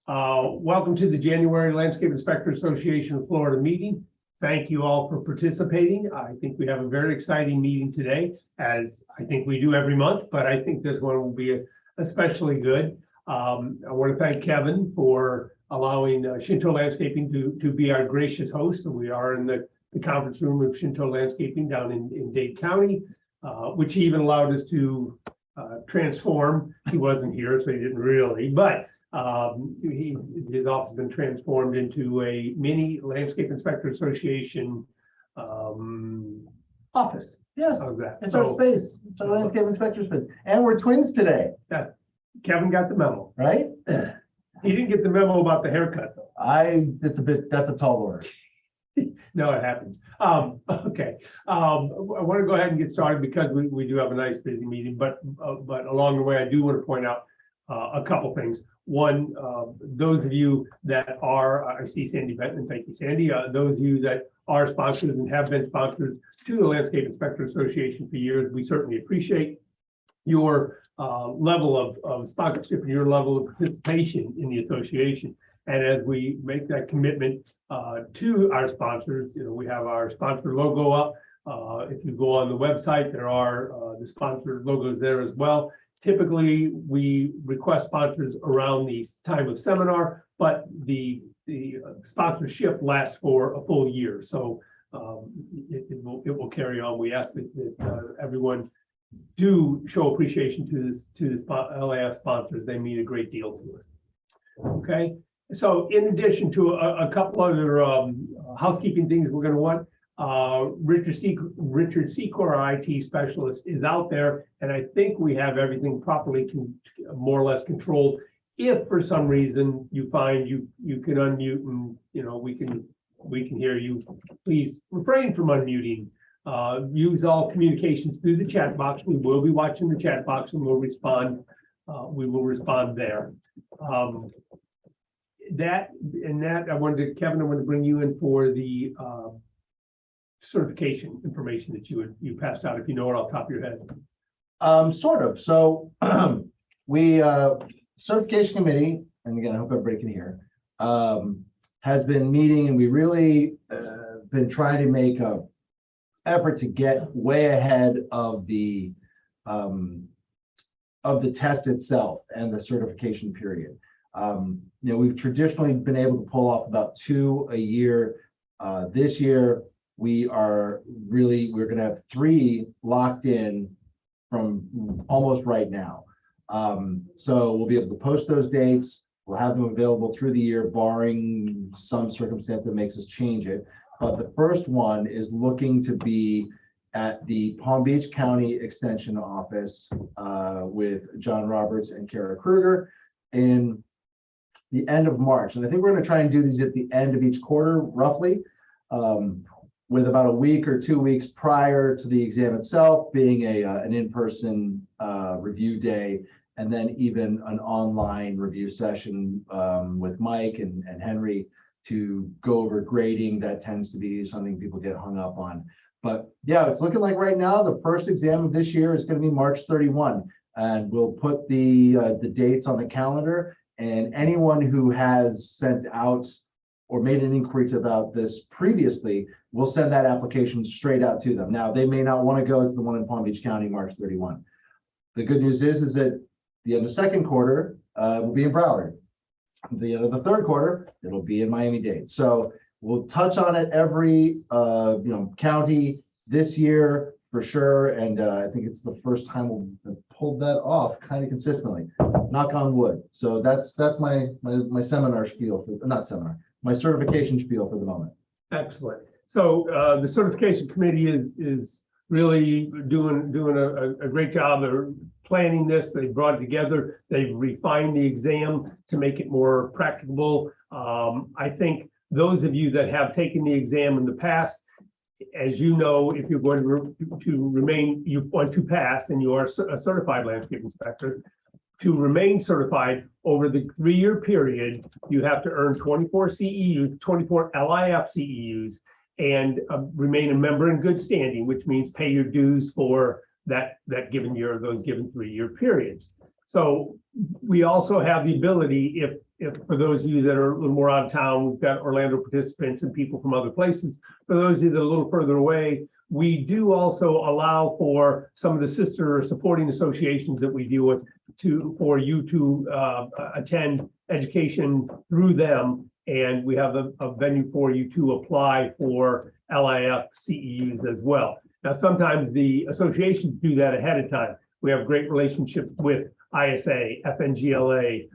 Welcome to the January Landscape Inspector Association of Florida meeting. Thank you all for participating. I think we have a very exciting meeting today, as I think we do every month, but I think this one will be especially good. I want to thank Kevin for allowing Shinto Landscaping to be our gracious host. So we are in the conference room of Shinto Landscaping down in Dade County, which he even allowed us to transform. He wasn't here, so he didn't really, but his office has been transformed into a mini Landscape Inspector Association office. Yes, How's that? it's our space. It's our landscape inspector space. And we're twins today. Yeah, Kevin got the memo. Right? He didn't get the memo about the haircut, though. That's a tall order. No, it happens. Okay. I want to go ahead and get started because we do have a nice busy meeting, but along the way, I do want to point out a couple things. One, those of you that are, I see Sandy Benton, thank you, Sandy. Those of you that are sponsors and have been sponsors to the Landscape Inspector Association for years, we certainly appreciate your level of sponsorship and your level of participation in the association. And as we make that commitment to our sponsors, we have our sponsor logo up. If you go on the website, there are the sponsor logos there as well. Typically, we request sponsors around the time of seminar, but the sponsorship lasts for a full year. So it will carry on. We ask that everyone do show appreciation to the LIAF sponsors. They mean a great deal to us. Okay. So in addition to a couple other housekeeping things we're going to want, Richard Secor, our IT specialist, is out there, and I think we have everything properly more or less controlled. If for some reason you find you can unmute and we can hear you, please refrain from unmuting. Use all communications through the chat box. We will be watching the chat box and we'll respond. We will respond there. Kevin, I wanted to bring you in for the certification information that you passed out, if you know it off the top of your head. Sort of. So we certification committee, and again, I hope everybody can hear, has been meeting, and we really been trying to make a effort to get way ahead of the test itself and the certification period. We've traditionally been able to pull off about 2 a year. This year, we're going to have 3 locked in from almost right now. So we'll be able to post those dates. We'll have them available through the year, barring some circumstance that makes us change it. But the first one is looking to be at the Palm Beach County Extension Office with John Roberts and Kara Kruger in the end of March. And I think we're going to try and do these at the end of each quarter, roughly, with about a week or 2 weeks prior to the exam itself being an in-person review day, and then even an online review session with Mike and Henry to go over grading. That tends to be something people get hung up on. But yeah, it's looking like right now the first exam of this year is going to be March 31, and we'll put the dates on the calendar. And anyone who has sent out or made an inquiry about this previously, we'll send that application straight out to them. Now, they may not want to go to the one in Palm Beach County, March 31. The good news is that the end of second quarter will be in Broward. The end of the third quarter, it'll be in Miami-Dade. So we'll touch on it every county this year for sure. And I think it's the first time we've pulled that off kind of consistently. Knock on wood. So that's my seminar spiel my certification spiel for the moment. Excellent. So the certification committee is really doing a great job. They're planning this. They brought it together. They've refined the exam to make it more practicable. I think those of you that have taken the exam in the past, as you know, if you're going to remain, you want to pass, and you are a certified landscape inspector. To remain certified over the 3-year period, you have to earn 24 CEUs, 24 LIAF CEUs, and remain a member in good standing, which means pay your dues for that given year, those given 3-year periods. So we also have the ability, if for those of you that are a little more out of town, we've got Orlando participants and people from other places. For those of you that are a little further away, we do also allow for some of the sister or supporting associations that we deal with for you to attend education through them. And we have a venue for you to apply for LIAF CEUs as well. Now, sometimes the associations do that ahead of time. We have great relationships with ISA, FNGLA,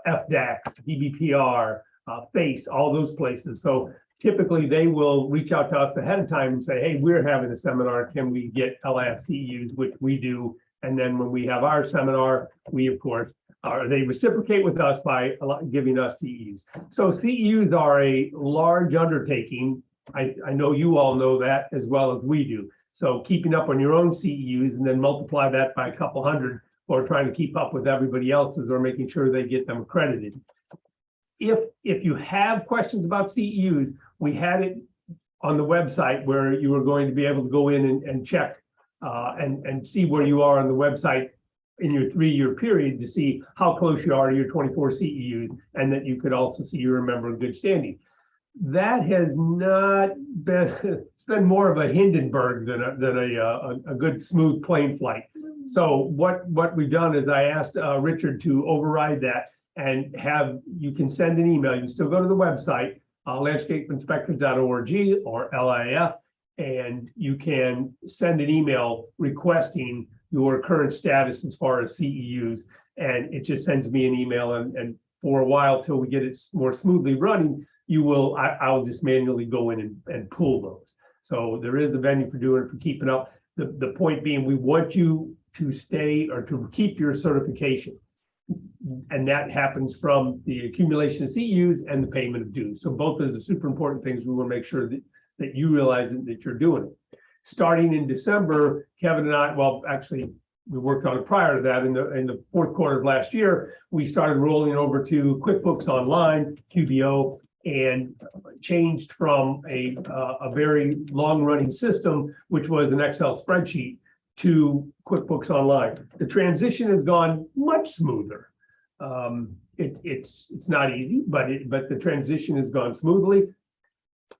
FDAC, DBPR, FACE, all those places. So typically they will reach out to us ahead of time and say, hey, we're having a seminar. Can we get LIAF CEUs, which we do. And then when we have our seminar, we, of course, they reciprocate with us by giving us CEUs. So CEUs are a large undertaking. I know you all know that as well as we do. So keeping up on your own CEUs and then multiply that by a couple hundred, or trying to keep up with everybody else's or making sure they get them accredited. If you have questions about CEUs, we had it on the website where you were going to be able to go in and check and see where you are on the website in your 3-year period to see how close you are to your 24 CEUs, and that you could also see you're a member in good standing. That has not been, it's been more of a Hindenburg than a good smooth plane flight. So what we've done is I asked Richard to override that and you can send an email. You can still go to the website, landscapeinspectors.org or LIAF, and you can send an email requesting your current status as far as CEUs. And it just sends me an email, and for a while till we get it more smoothly running, I'll just manually go in and pull those. So there is a venue for doing it, for keeping up. The point being, we want you to stay or to keep your certification. And that happens from the accumulation of CEUs and the payment of dues. So both of those are super important things. We want to make sure that you realize that you're doing it. Starting in December, Kevin and I, well, actually, we worked on it prior to that. In the fourth quarter of last year, we started rolling over to QuickBooks Online, QBO, and changed from a very long-running system, which was an Excel spreadsheet, to QuickBooks Online. The transition has gone much smoother. It's not easy, but the transition has gone smoothly.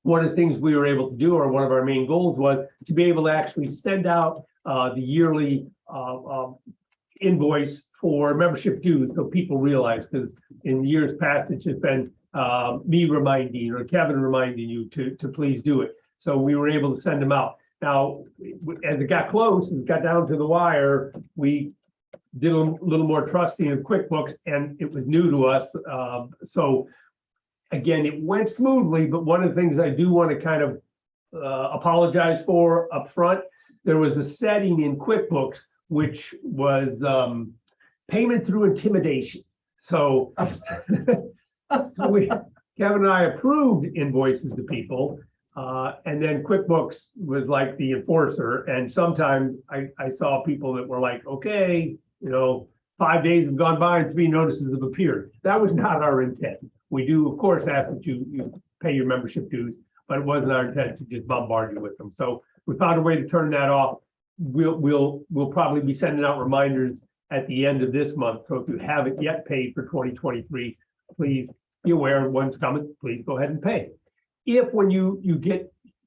One of the things we were able to do, or one of our main goals, was to be able to actually send out the yearly invoice for membership dues, so people realize, because in years past it's just been me reminding or Kevin reminding you to please do it. So we were able to send them out. Now, as it got close and got down to the wire, we did a little more trusting of QuickBooks, and it was new to us. So again, it went smoothly, but one of the things I do want to kind of apologize for up front, there was a setting in QuickBooks which was payment through intimidation. So, Kevin and I approved invoices to people, and then QuickBooks was like the enforcer. And sometimes I saw people that were like, okay, 5 days have gone by and 3 notices have appeared. That was not our intent. We do, of course, ask that you pay your membership dues, but it wasn't our intent to just bombard you with them. So we found a way to turn that off. We'll probably be sending out reminders at the end of this month. So if you haven't yet paid for 2023, please be aware one's coming. Please go ahead and pay. If when you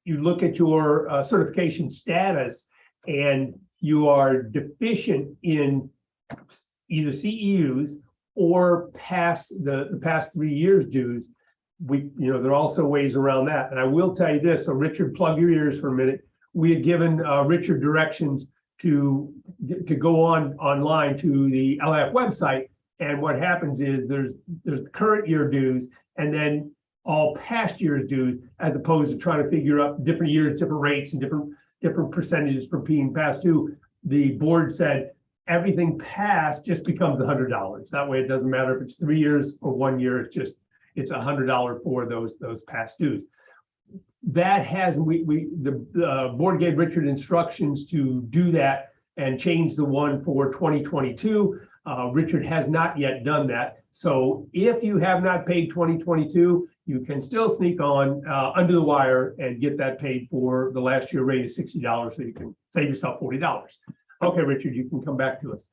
look at your certification status and you are deficient in either CEUs or the past 3 years dues, there are also ways around that. And I will tell you this, so Richard, plug your ears for a minute. We had given Richard directions to go online to the LIAF website, and what happens is there's current year dues and then all past year's dues, as opposed to trying to figure out different years, different rates, and different percentages for being past due. The board said everything past just becomes $100. That way, it doesn't matter if it's 3 years or 1 year. It's $100 for those past dues. That has the board gave Richard instructions to do that and change the one for 2022. Richard has not yet done that. So if you have not paid 2022, you can still sneak on under the wire and get that paid for. The last year rate is $60, so you can save yourself $40. Okay, Richard, you can come back to us.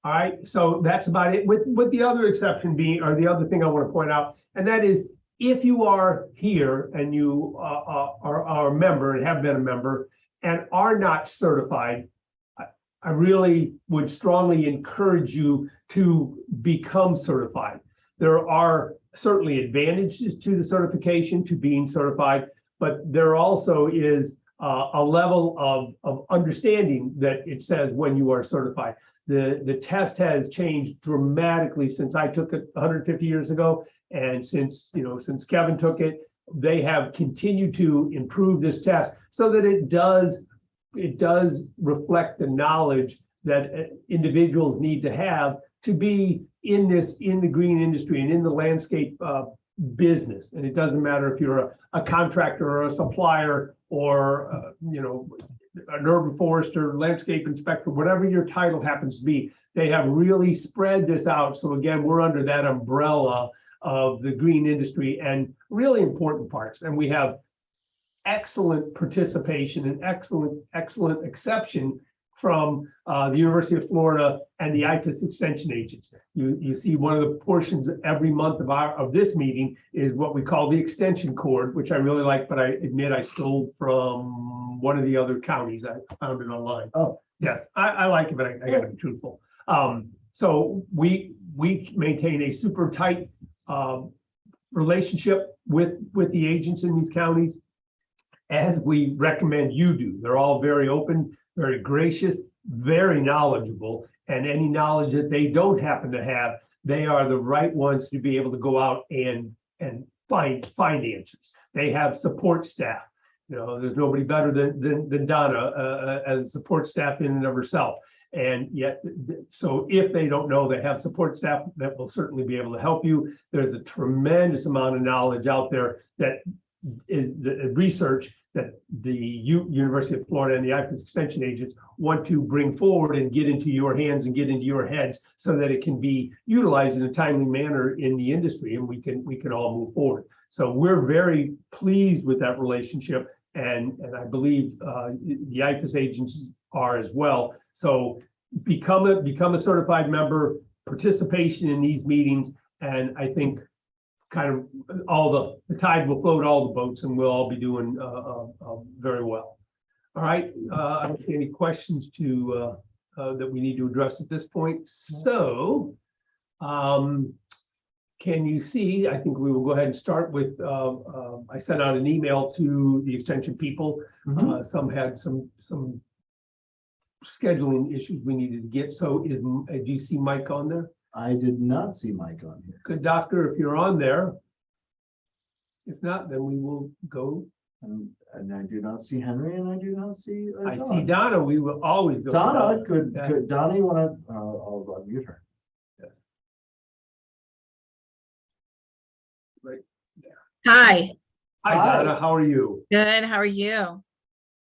All right, so that's about it, with the other exception being, or the other thing I want to point out, and that is, if you are here and you are a member and have been a member and are not certified, I really would strongly encourage you to become certified. There are certainly advantages to the certification, to being certified, but there also is a level of understanding that it says when you are certified. The test has changed dramatically since I took it 150 years ago, and since Kevin took it, they have continued to improve this test so that it does reflect the knowledge that individuals need to have to be in the green industry and in the landscape business. And it doesn't matter if you're a contractor or a supplier or an urban forester, landscape inspector, whatever your title happens to be. They have really spread this out. So again, we're under that umbrella of the green industry and really important parts. And we have excellent participation and excellent exception from the University of Florida and the IFAS extension agents. You see one of the portions every month of this meeting is what we call the extension cord, which I really like, but I admit I stole from one of the other counties. I found it online. Oh, yes, I like it, but I gotta be truthful. So we maintain a super tight relationship with the agents in these counties, as we recommend you do. They're all very open, very gracious, very knowledgeable, and any knowledge that they don't happen to have, they are the right ones to be able to go out and find answers. They have support staff. There's nobody better than Donna as support staff in and of herself. And yet, so if they don't know, they have support staff that will certainly be able to help you. There's a tremendous amount of knowledge out there that is the research that the University of Florida and the IFAS extension agents want to bring forward and get into your hands and get into your heads so that it can be utilized in a timely manner in the industry, and we can all move forward. So we're very pleased with that relationship, and I believe the IFAS agents are as well. So become a certified member, participation in these meetings, and I think kind of all the tide will float all the boats, and we'll all be doing very well. All right, I don't see any questions that we need to address at this point. So can you see, I think we will go ahead and start with, I sent out an email to the extension people. Some had some scheduling issues we needed to get. So do you see Mike on there? I did not see Mike on here. Good, doctor, if you're on there. If not, then we will go. And I do not see Henry, and I do not see. I see Donna. We will always go. Donna, good. Donna, you want to? I'll unmute her. Yes. Right there. Hi. Hi, Donna. How are you? Good. How are you?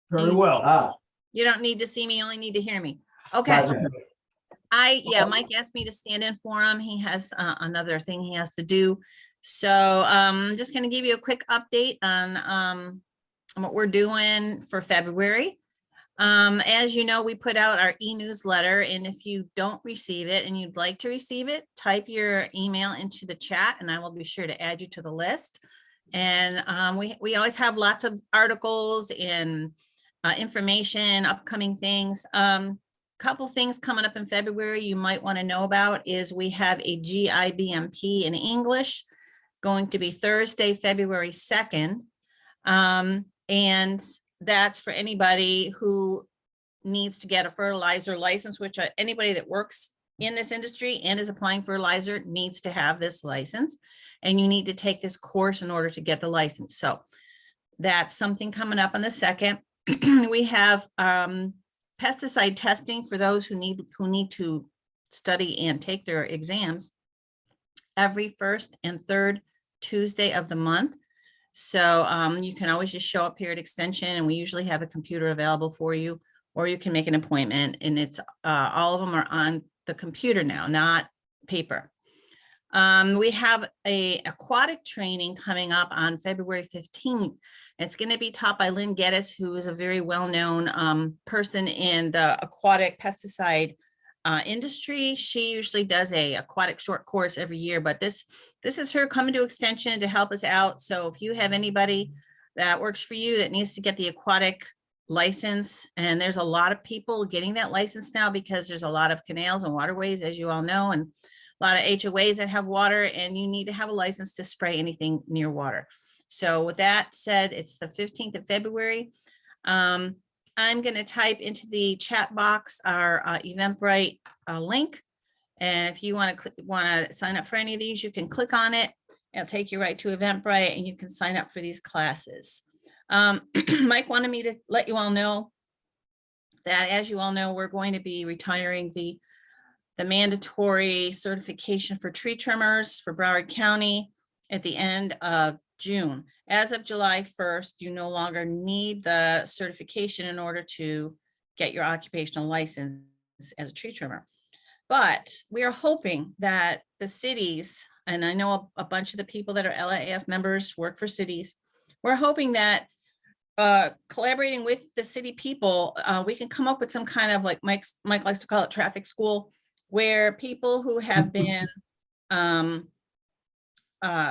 Very well. You don't need to see me, you only need to hear me. Okay. Gotcha. Mike asked me to stand in for him. He has another thing he has to do. So I'm just going to give you a quick update on what we're doing for February. As you know, we put out our e-newsletter, and if you don't receive it and you'd like to receive it, type your email into the chat and I will be sure to add you to the list. And we always have lots of articles and information, upcoming things. Couple things coming up in February you might want to know about is we have a GIBMP in English going to be Thursday, February 2nd. And that's for anybody who needs to get a fertilizer license, which anybody that works in this industry and is applying for a fertilizer needs to have this license. And you need to take this course in order to get the license. So that's something coming up on the 2nd. We have pesticide testing for those who need to study and take their exams every first and third Tuesday of the month. So you can always just show up here at Extension, and we usually have a computer available for you, or you can make an appointment, and it's all of them are on the computer now, not paper. We have a aquatic training coming up on February 15th. It's going to be taught by Lynn Geddes, who is a very well-known person in the aquatic pesticide industry. She usually does a aquatic short course every year, but this is her coming to Extension to help us out. So if you have anybody that works for you that needs to get the aquatic license, and there's a lot of people getting that license now because there's a lot of canals and waterways, as you all know, and a lot of HOAs that have water, and you need to have a license to spray anything near water. So with that said, it's the 15th of February. I'm going to type into the chat box our Eventbrite link. And if you want to sign up for any of these, you can click on it. It'll take you right to Eventbrite and you can sign up for these classes. Mike wanted me to let you all know that, as you all know, we're going to be retiring the mandatory certification for tree trimmers for Broward County at the end of June. As of July 1st, you no longer need the certification in order to get your occupational license as a tree trimmer. But we are hoping that the cities, and I know a bunch of the people that are LIAF members work for cities, we're hoping that collaborating with the city people, we can come up with some kind of, like Mike likes to call it, traffic school, where people who have been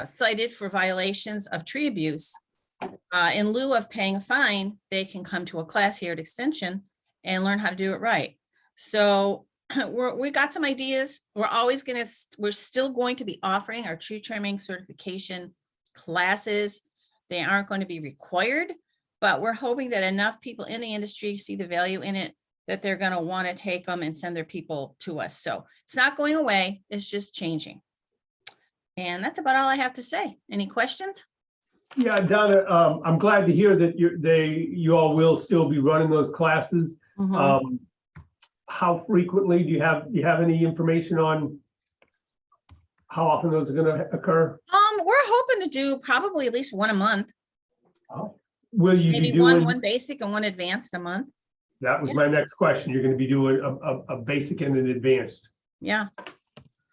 cited for violations of tree abuse, in lieu of paying a fine, they can come to a class here at Extension and learn how to do it right. So we got some ideas. We're still going to be offering our tree trimming certification classes. They aren't going to be required, but we're hoping that enough people in the industry see the value in it that they're going to want to take them and send their people to us. So it's not going away. It's just changing. And that's about all I have to say. Any questions? Yeah, Donna, I'm glad to hear that you all will still be running those classes. Mhm. How frequently do you have any information on how often those are going to occur? We're hoping to do probably at least one a month. Will you Maybe be doing? one basic and one advanced a month. That was my next question. You're going to be doing a basic and an advanced. Yeah.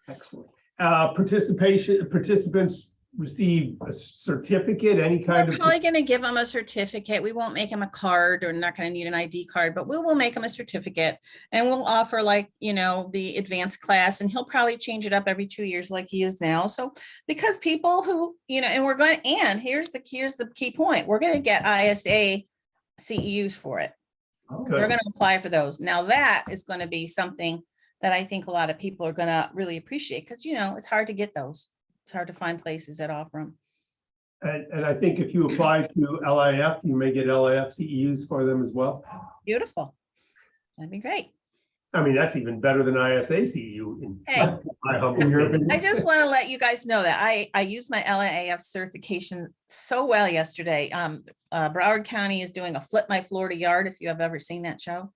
Excellent. Participants receive a certificate, any kind We're of. probably going to give them a certificate. We won't make them a card, or not going to need an ID card, but we will make them a certificate, and we'll offer, like, the advanced class, and he'll probably change it up every 2 years like he is now. So because people who, and here's the key point. We're going to get ISA CEUs for it. We're going to apply for those. Now that is going to be something that I think a lot of people are going to really appreciate, because, it's hard to get those. It's hard to find places that offer them. And I think if you apply to LIF, you may get LIF CEUs for them as well. Beautiful. That'd be great. I mean, that's even better than ISA CEU. Hey, I I just want to let you guys know that I used my LIAF certification so well yesterday. Broward County is doing a Flip My Florida Yard, if you have ever seen that show.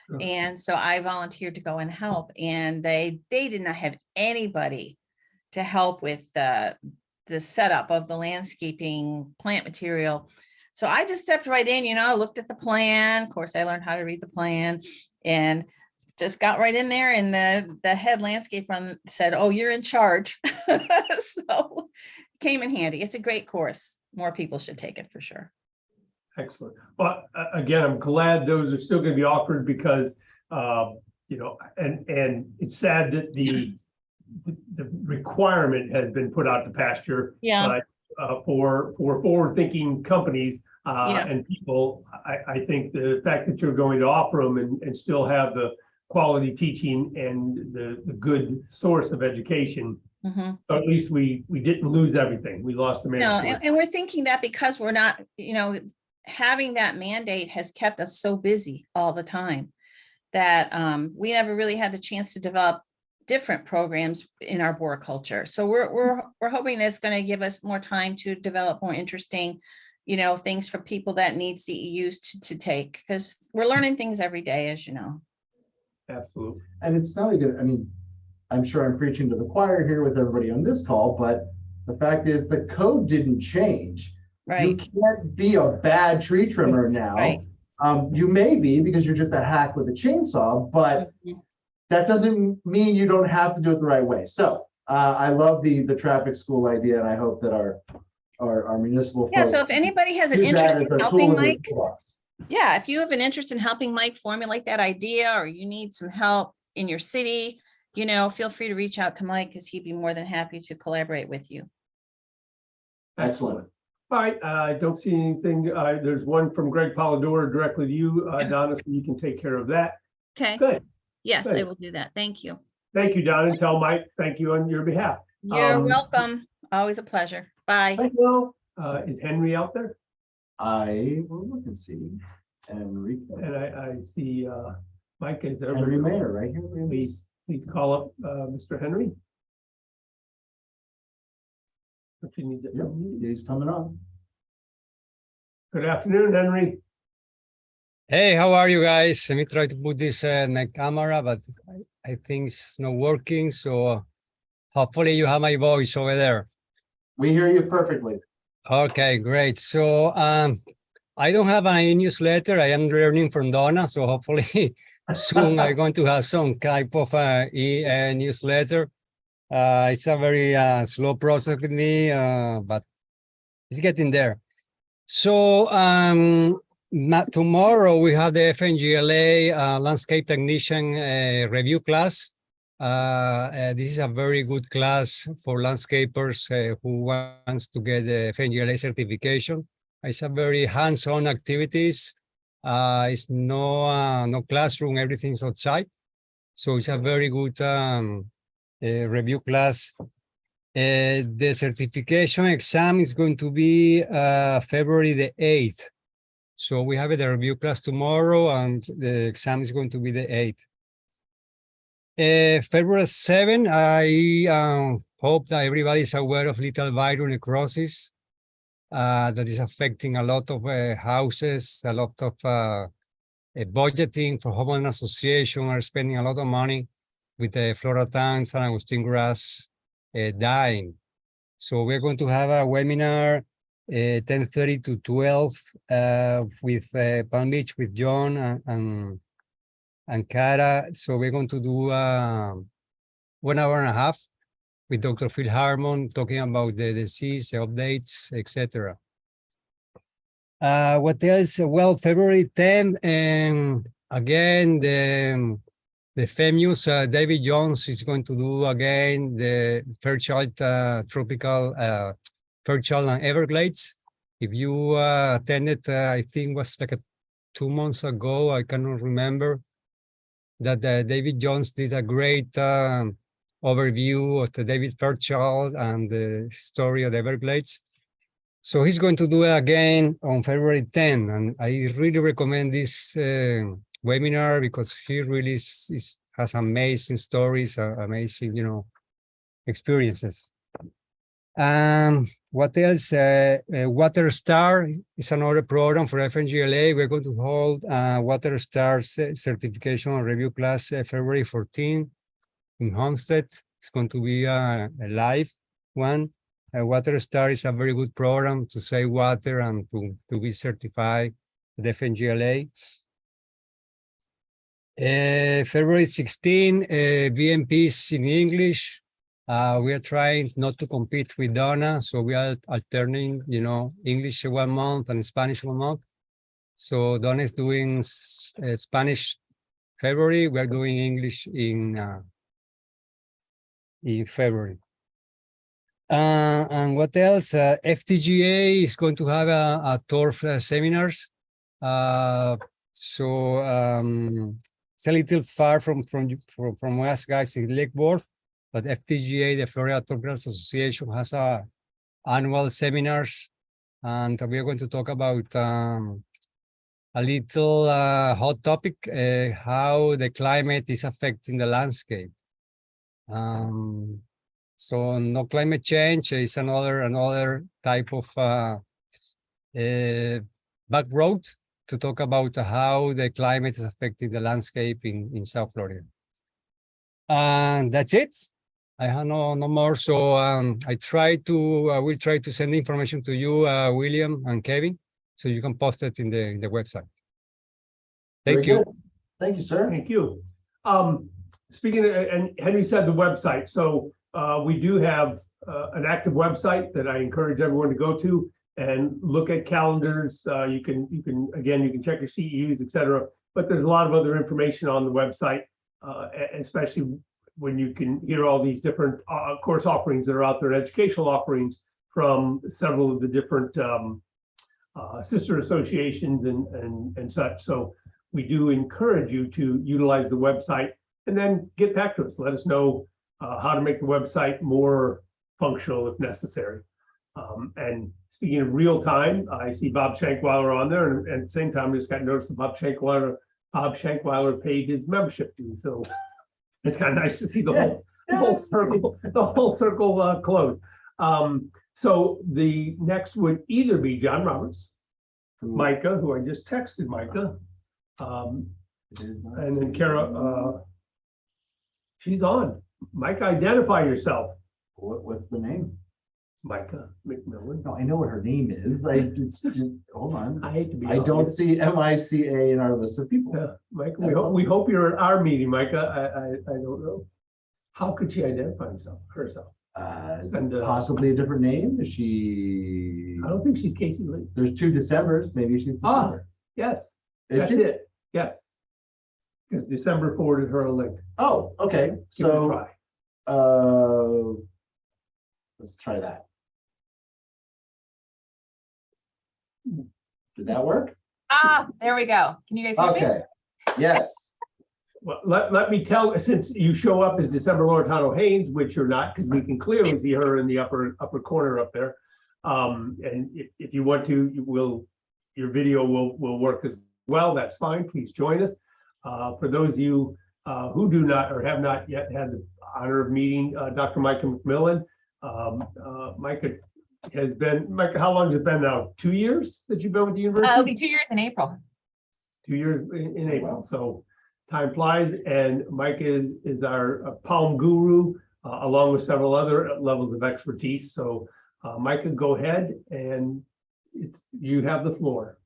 Sure. And so I volunteered to go and help, and they did not have anybody to help with the setup of the landscaping plant material. So I just stepped right in, looked at the plan. Of course, I learned how to read the plan and just got right in there. And the head landscaper said, "Oh, you're in charge." So it came in handy. It's a great course. More people should take it for sure. Excellent. But again, I'm glad those are still going to be offered, because, and it's sad that the requirement has been put out to pasture. Yeah. For forward-thinking companies Yeah. and people. I think the fact that you're going to offer them and still have the quality teaching and the good source of education, Mhm. so at least we didn't lose everything. We lost the No, mandatory. and we're thinking that because we're not, having that mandate has kept us so busy all the time that we never really had the chance to develop different programs in our board culture. So we're hoping that's going to give us more time to develop more interesting, things for people that need CEUs to take, because we're learning things every day, as you know. Absolutely. And it's not even, I'm sure I'm preaching to the choir here with everybody on this call, but the fact is the code didn't change. Right. You can't be a bad tree trimmer now. Right. You may be, because you're just a hack with a chainsaw, but that doesn't mean you don't have to do it the right way. So I love the traffic school idea, and I hope that our municipal Yeah. folks So if anybody has an use that interest as in a helping tool in Mike, their toolbox. yeah, if you have an interest in helping Mike formulate that idea, or you need some help, in your city, you know, feel free to reach out to Mike because he'd be more than happy to collaborate with you. Excellent. All right, I don't see anything. There's one from Greg Polidoro directly to you, Donna, so you can take care of that. Okay. Good. Yes, I Good. will do that. Thank you. Thank you, Donna, and tell Mike, thank you on your behalf. You're welcome. Always a pleasure. Bye. Thank you. Is Henry out there? I will look and see. Enrique. And I see Mike is there. Henry Mayer, right here. Please call up Mr. Henry. If you need to. Yep, he's coming on. Good afternoon, Henry. Hey, how are you guys? Let me try to put this in my camera, but I think it's not working. So hopefully you have my voice over there. We hear you perfectly. Okay, great. So I don't have any newsletter. I am learning from Donna. So hopefully soon I'm going to have some type of newsletter. It's a very slow process with me, but it's getting there. So tomorrow we have the FNGLA landscape technician review class. This is a very good class for landscapers who wants to get the FNGLA certification. It's a very hands-on activities. It's no classroom, everything's outside. So it's a very good review class. The certification exam is going to be February the 8th. So we have the review class tomorrow and the exam is going to be the 8th. February 7th, I hope that everybody is aware of little viral necrosis that is affecting a lot of houses, a lot of budgeting for homeowner association are spending a lot of money with the Florida Town, San Agustin grass dying. So we're going to have a webinar 10:30 to 12 with Palm Beach with John and Cara. So we're going to do 1 hour and a half with Dr. Phil Harmon talking about the disease, the updates, etc. What else? Well, February 10th, and again, the famous David Jones is going to do again the Fairchild Tropical Fairchild and Everglades. If you attended, I think was like 2 months ago, I cannot remember, that David Jones did a great overview of the David Fairchild and the story of the Everglades. So he's going to do it again on February 10th, and I really recommend this webinar because he really has amazing stories, amazing, experiences. What else? Water Star is another program for FNGLA. We're going to hold Water Star certification and review class February 14 in Homestead. It's going to be a live one. Water Star is a very good program to save water and to be certified with FNGLA. February 16, BMPs in English. We are trying not to compete with Donna, so we are alternating, English 1 month and Spanish 1 month. So Donna is doing Spanish February. We are doing English in February. And what else? FTGA is going to have a turf seminars. It's a little far from us guys in Lake Worth, but FTGA, the Florida Turf Grass Association, has annual seminars, and we are going to talk about a little hot topic, how the climate is affecting the landscape. So no climate change is another type of back road to talk about how the climate is affecting the landscape in South Florida. And that's it. I have no more. So I will try to send information to you, William and Kevin, so you can post it in the website. Thank you. Thank you, sir. Thank you. Speaking of, and Henry said the website. So we do have an active website that I encourage everyone to go to and look at calendars. You can check your CEUs, etc. But there's a lot of other information on the website. especially when you can hear all these different course offerings that are out there, educational offerings from several of the different sister associations and such. So we do encourage you to utilize the website and then get back to us. Let us know how to make the website more functional if necessary. And speaking of real time, I see Bob Shankweiler on there, and at the same time, I just got noticed that Bob Shankweiler paid his membership due. So it's kind of nice to see the whole circle close. So the next would either be John Roberts, Micah, who I just texted Micah, and then Kara. She's on. Micah, identify yourself. What's the name? Micah McMillan. No, I know what her name is. Hold on. I hate to be. I don't obvious. see MICA in our list of people. Yeah, Micah, we hope you're at our meeting, Micah. I don't know. How could she identify herself? Is it possibly a different name? Is she? I don't think she's Casey Lee. There's 2 Decembers. Maybe she's December. Yes, Is that's she? it. Yes. Because December forwarded her a link. Oh, okay. Give it a So, try. let's try that. Did that work? There we go. Can you guys hear me? Okay. Yes. Well, let me tell, since you show up as December Loretano Haynes, which you're not, because we can clearly see her in the upper corner up there. And if you want to, your video will work as well. That's fine. Please join us. For those of you who do not or have not yet had the honor of meeting Dr. Micah McMillan, Micah, how long has it been now? 2 years that you've been with the university? It'll be 2 years in April. 2 years in April. So time flies, and Mike is our Palm guru, along with several other levels of expertise. So Micah, go ahead, and you have the floor.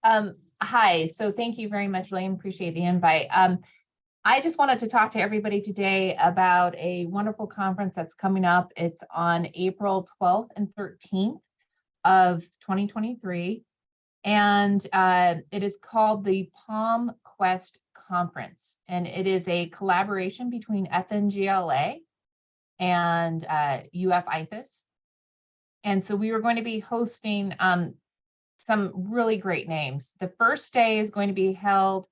Hi, so thank you very much, William. Appreciate the invite. I just wanted to talk to everybody today about a wonderful conference that's coming up. It's on April 12th and 13th of 2023. And it is called the Palm Quest Conference. And it is a collaboration between FNGLA and UF IFAS. And so we are going to be hosting some really great names. The first day is going to be held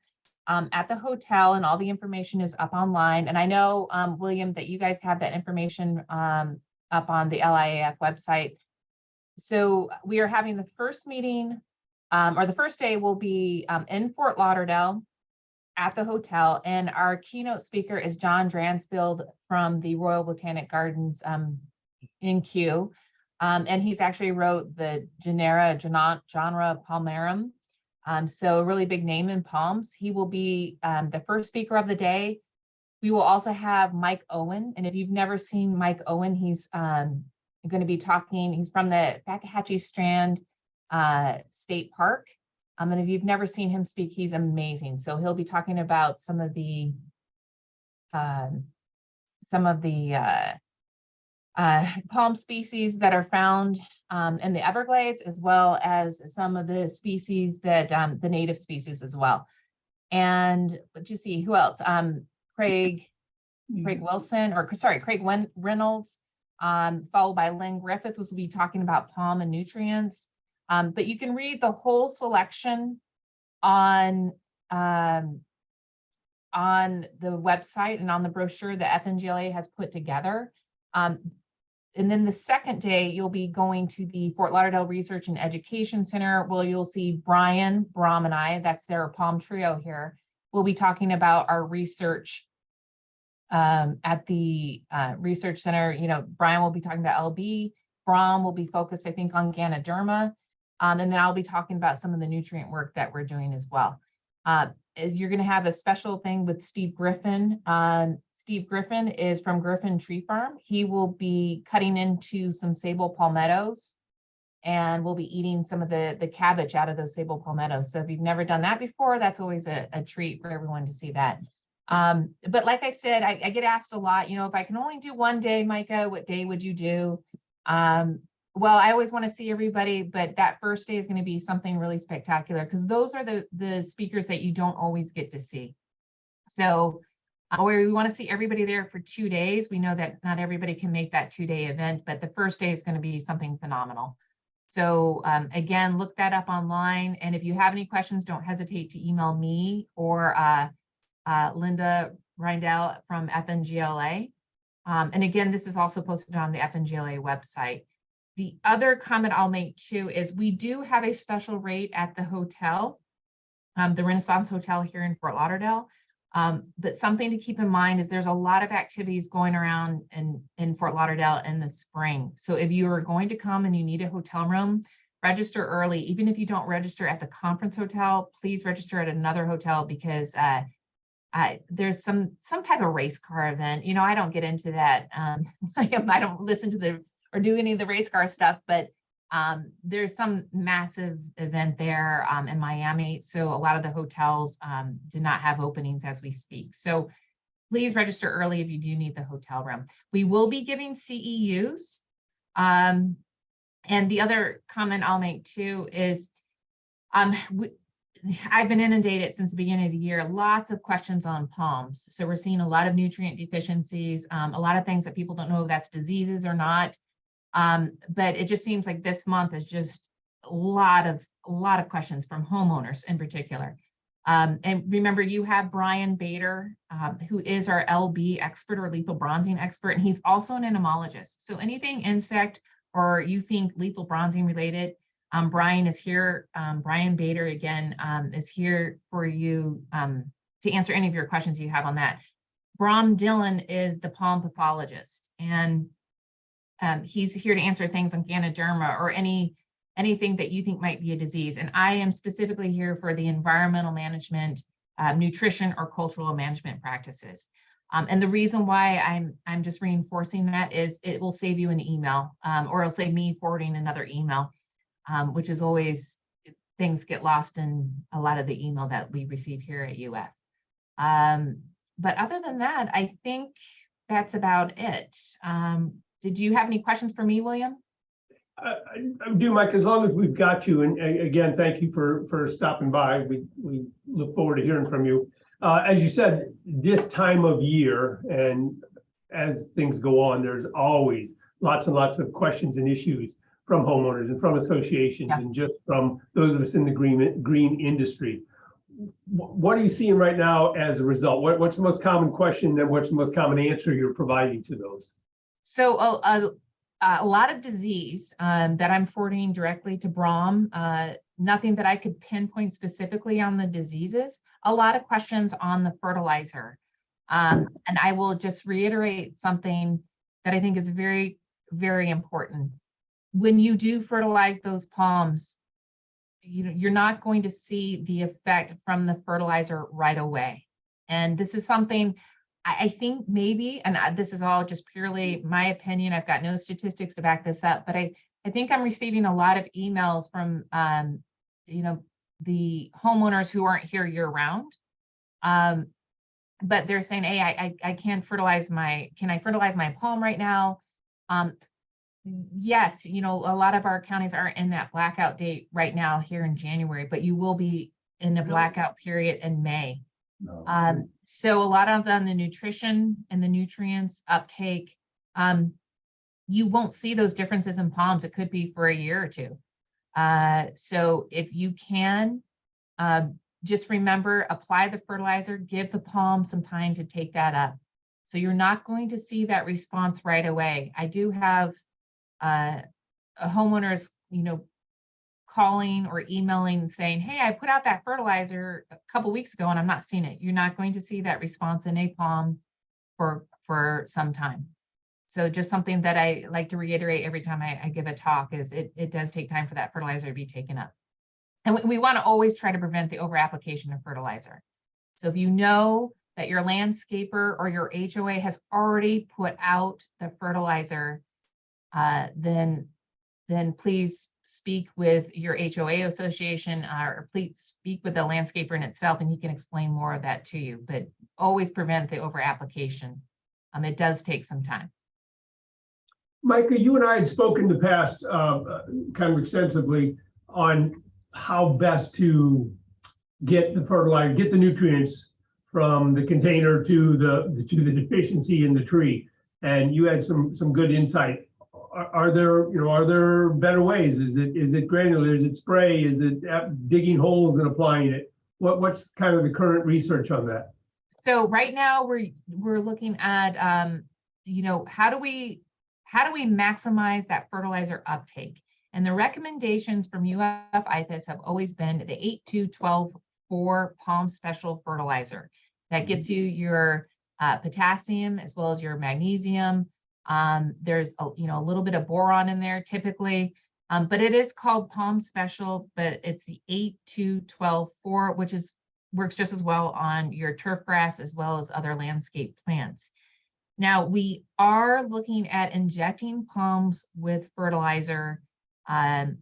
at the hotel, and all the information is up online. And I know, William, that you guys have that information up on the LIAF website. So we are having the first meeting, or the first day will be in Fort Lauderdale at the hotel. And our keynote speaker is John Dransfield from the Royal Botanic Gardens in Kew. And he's actually wrote the genre Palmarum. So a really big name in palms. He will be the first speaker of the day. We will also have Mike Owen. And if you've never seen Mike Owen, he's going to be talking. He's from the Fakahatchee Strand State Park. And if you've never seen him speak, he's amazing. So he'll be talking about some of the palm species that are found in the Everglades, as well as some of the species that the native species as well. And let's just see who else. Craig Wilson, or sorry, Craig Reynolds, followed by Lynn Griffith, will be talking about palm and nutrients. But you can read the whole selection on the website and on the brochure that FNGLA has put together. And then the second day, you'll be going to the Fort Lauderdale Research and Education Center, where you'll see Brian, Bram, and I, that's their palm trio here. We'll be talking about our research at the research center. You know, Brian will be talking about LB. Bram will be focused, I think, on Ganoderma. And then I'll be talking about some of the nutrient work that we're doing as well. You're going to have a special thing with Steve Griffin. Steve Griffin is from Griffin Tree Farm. He will be cutting into some sable palmettos, and we'll be eating some of the cabbage out of those sable palmettos. So if you've never done that before, that's always a treat for everyone to see that. But like I said, I get asked a lot, you know, if I can only do one day, Micah, what day would you do? Well, I always want to see everybody, but that first day is going to be something really spectacular, because those are the speakers that you don't always get to see. So Or we want to see everybody there for 2 days. We know that not everybody can make that 2-day event, but the first day is going to be something phenomenal. So again, look that up online. And if you have any questions, don't hesitate to email me or Linda Reindell from FNGLA. And again, this is also posted on the FNGLA website. The other comment I'll make too is we do have a special rate at the hotel, the Renaissance Hotel here in Fort Lauderdale. But something to keep in mind is there's a lot of activities going around in Fort Lauderdale in the spring. So if you are going to come and you need a hotel room, register early. Even if you don't register at the conference hotel, please register at another hotel, because there's some type of race car event. You know, I don't get into that. I don't listen to or do any of the race car stuff, but there's some massive event there in Miami. So a lot of the hotels do not have openings as we speak. So please register early if you do need the hotel room. We will be giving CEUs. And the other comment I'll make too is I've been inundated since the beginning of the year, lots of questions on palms. So we're seeing a lot of nutrient deficiencies, a lot of things that people don't know if that's diseases or not. But it just seems like this month is just a lot of questions from homeowners in particular. And remember, you have Brian Bader, who is our LB expert or lethal bronzing expert, and he's also an entomologist. So anything insect or you think lethal bronzing related, Brian is here. Brian Bader again is here for you to answer any of your questions you have on that. Brom Dillon is the palm pathologist, and he's here to answer things on Ganoderma or anything that you think might be a disease. And I am specifically here for the environmental management, nutrition, or cultural management practices. And the reason why I'm just reinforcing that is it will save you an email, or it'll save me forwarding another email, which is always, things get lost in a lot of the email that we receive here at UF. But other than that, I think that's about it. Did you have any questions for me, William? I do, Mike, as long as we've got you. And again, thank you for stopping by. We look forward to hearing from you. As you said, this time of year, and as things go on, there's always lots and lots of questions and issues from homeowners and from associations, and just from those of us in the green industry. What are you seeing right now as a result? What's the most common question, and what's the most common answer you're providing to those? So a lot of disease that I'm forwarding directly to Brom, nothing that I could pinpoint specifically on the diseases, a lot of questions on the fertilizer. And I will just reiterate something that I think is very, very important. When you do fertilize those palms, you're not going to see the effect from the fertilizer right away. And this is something I think maybe, and this is all just purely my opinion, I've got no statistics to back this up, but I think I'm receiving a lot of emails from, the homeowners who aren't here year round. But they're saying, hey, I can't fertilize can I fertilize my palm right now? Yes, a lot of our counties are in that blackout date right now here in January, but you will be in a blackout period in May. No. So a lot of the nutrition and the nutrients uptake, you won't see those differences in palms. It could be for a year or two. So if you can, just remember, apply the fertilizer, give the palm some time to take that up. So you're not going to see that response right away. I do have homeowners, calling or emailing saying, hey, I put out that fertilizer a couple weeks ago and I'm not seeing it. You're not going to see that response in a palm for some time. So just something that I like to reiterate every time I give a talk is it does take time for that fertilizer to be taken up. And we want to always try to prevent the over application of fertilizer. So if you know that your landscaper or your HOA has already put out the fertilizer, then please speak with your HOA association, or please speak with the landscaper in itself, and he can explain more of that to you. But always prevent the over application. It does take some time. Micah, you and I had spoken in the past kind of extensively on how best to get the fertilizer, get the nutrients from the container to the deficiency in the tree. And you had some good insight. Are there better ways? Is it granular? Is it spray? Is it digging holes and applying it? What's kind of the current research on that? So right now we're looking at, how do we maximize that fertilizer uptake? And the recommendations from UF-IFAS have always been the 8-2-12-4 Palm Special fertilizer. That gets you your potassium as well as your magnesium. There's a little bit of boron in there typically, but it is called Palm Special, but it's the 8-2-12-4, which works just as well on your turf grass as well as other landscape plants. Now we are looking at injecting palms with fertilizer, and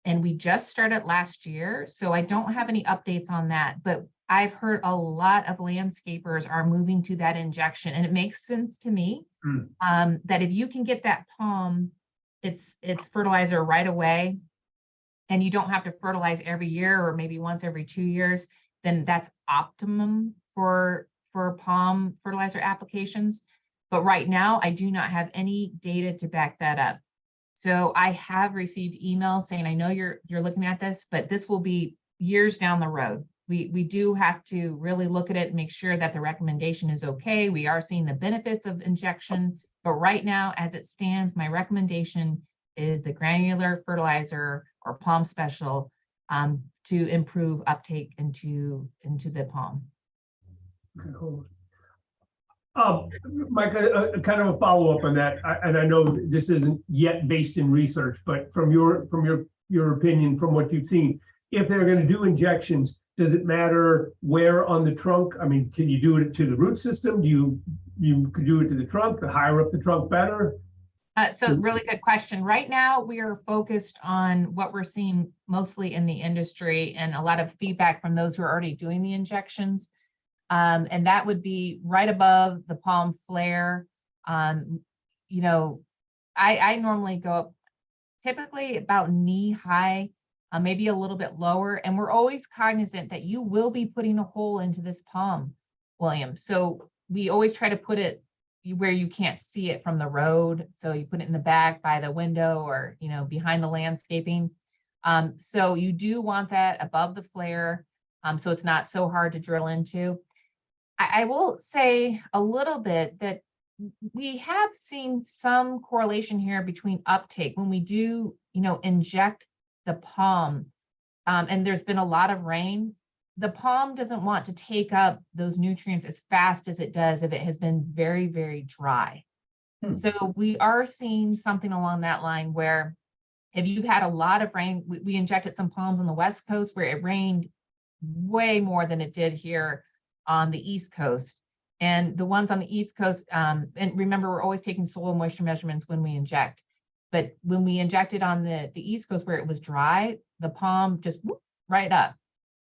we just started last year, so I don't have any updates on that, but I've heard a lot of landscapers are moving to that injection, and it makes sense to me. That if you can get that palm, it's fertilizer right away, and you don't have to fertilize every year or maybe once every 2 years, then that's optimum for palm fertilizer applications. But right now, I do not have any data to back that up. So I have received emails saying, I know you're looking at this, but this will be years down the road. We do have to really look at it and make sure that the recommendation is okay. We are seeing the benefits of injection, but right now, as it stands, my recommendation is the granular fertilizer or Palm Special to improve uptake into the palm. Okay, cool. Mike, kind of a follow-up on that, and I know this isn't yet based in research, but from your opinion, from what you've seen, if they're going to do injections, does it matter where on the trunk? I mean, can you do it to the root system? You could do it to the trunk, the higher up the trunk better? So really good question. Right now, we are focused on what we're seeing mostly in the industry and a lot of feedback from those who are already doing the injections. And that would be right above the palm flare. I normally go up typically about knee high, maybe a little bit lower. And we're always cognizant that you will be putting a hole into this palm, William. So we always try to put it where you can't see it from the road. So you put it in the back by the window or, behind the landscaping. So you do want that above the flare. So it's not so hard to drill into. I will say a little bit that we have seen some correlation here between uptake when we do, inject the palm, and there's been a lot of rain. The palm doesn't want to take up those nutrients as fast as it does if it has been very, very dry. So we are seeing something along that line where if you've had a lot of rain, we injected some palms on the West Coast where it rained way more than it did here on the East Coast. And the ones on the East Coast, and remember, we're always taking soil moisture measurements when we inject. But when we injected on the East Coast where it was dry, the palm just whoop, right up.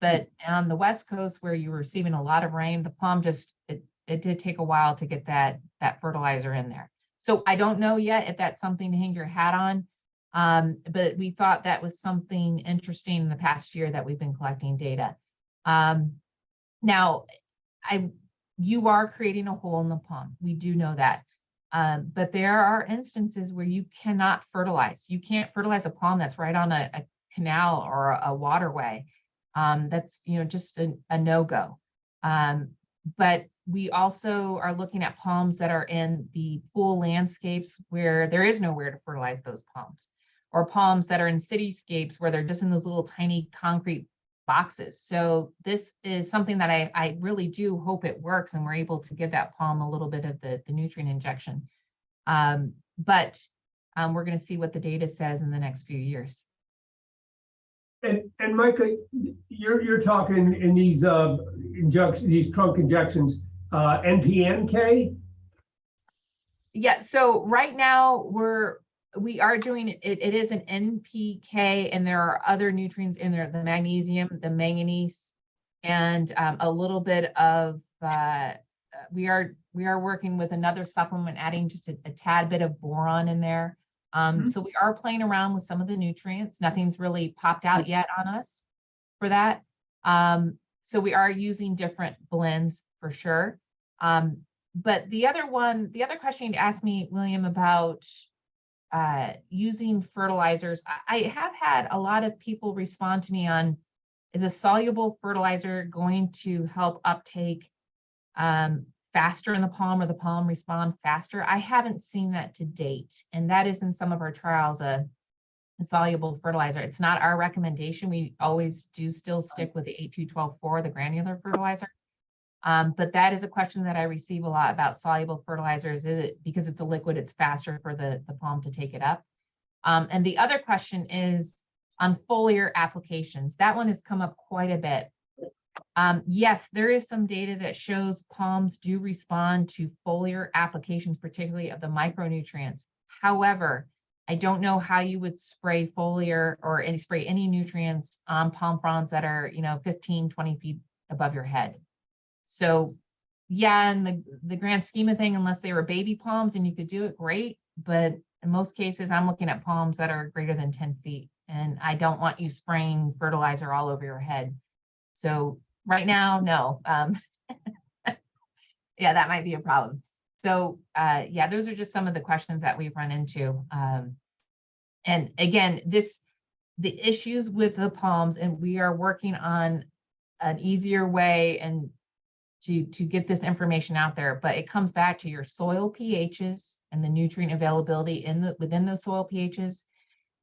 But on the West Coast where you were receiving a lot of rain, the palm just, it did take a while to get that fertilizer in there. So I don't know yet if that's something to hang your hat on. But we thought that was something interesting in the past year that we've been collecting data. Now, you are creating a hole in the palm. We do know that. But there are instances where you cannot fertilize. You can't fertilize a palm that's right on a canal or a waterway. That's just a no-go. But we also are looking at palms that are in the full landscapes where there is nowhere to fertilize those palms, or palms that are in cityscapes where they're just in those little tiny concrete boxes. So this is something that I really do hope it works and we're able to give that palm a little bit of the nutrient injection. But we're going to see what the data says in the next few years. And Micah, you're talking in these these trunk injections, NPK? Yeah, so right now we are doing it. It is an NPK, and there are other nutrients in there: the magnesium, the manganese, and a little bit of. We are working with another supplement, adding just a tad bit of boron in there. So we are playing around with some of the nutrients. Nothing's really popped out yet on us for that. So we are using different blends for sure. But the other question you'd asked me, William, about using fertilizers, I have had a lot of people respond to me on, is a soluble fertilizer going to help uptake faster in the palm, or the palm respond faster? I haven't seen that to date. And that is in some of our trials, a soluble fertilizer. It's not our recommendation. We always do still stick with the 8-2-12-4, the granular fertilizer. But that is a question that I receive a lot about soluble fertilizers. Is it because it's a liquid, it's faster for the palm to take it up? And the other question is on foliar applications. That one has come up quite a bit. Yes, there is some data that shows palms do respond to foliar applications, particularly of the micronutrients. However, I don't know how you would spray foliar or spray any nutrients on palm fronds that are, 15, 20 feet above your head. So yeah, in the grand scheme of thing, unless they were baby palms and you could do it, great. But in most cases, I'm looking at palms that are greater than 10 feet. And I don't want you spraying fertilizer all over your head. So right now, no. Yeah, that might be a problem. So yeah, those are just some of the questions that we've run into. And again, the issues with the palms, and we are working on an easier way and to get this information out there, but it comes back to your soil pHs and the nutrient availability within those soil pHs.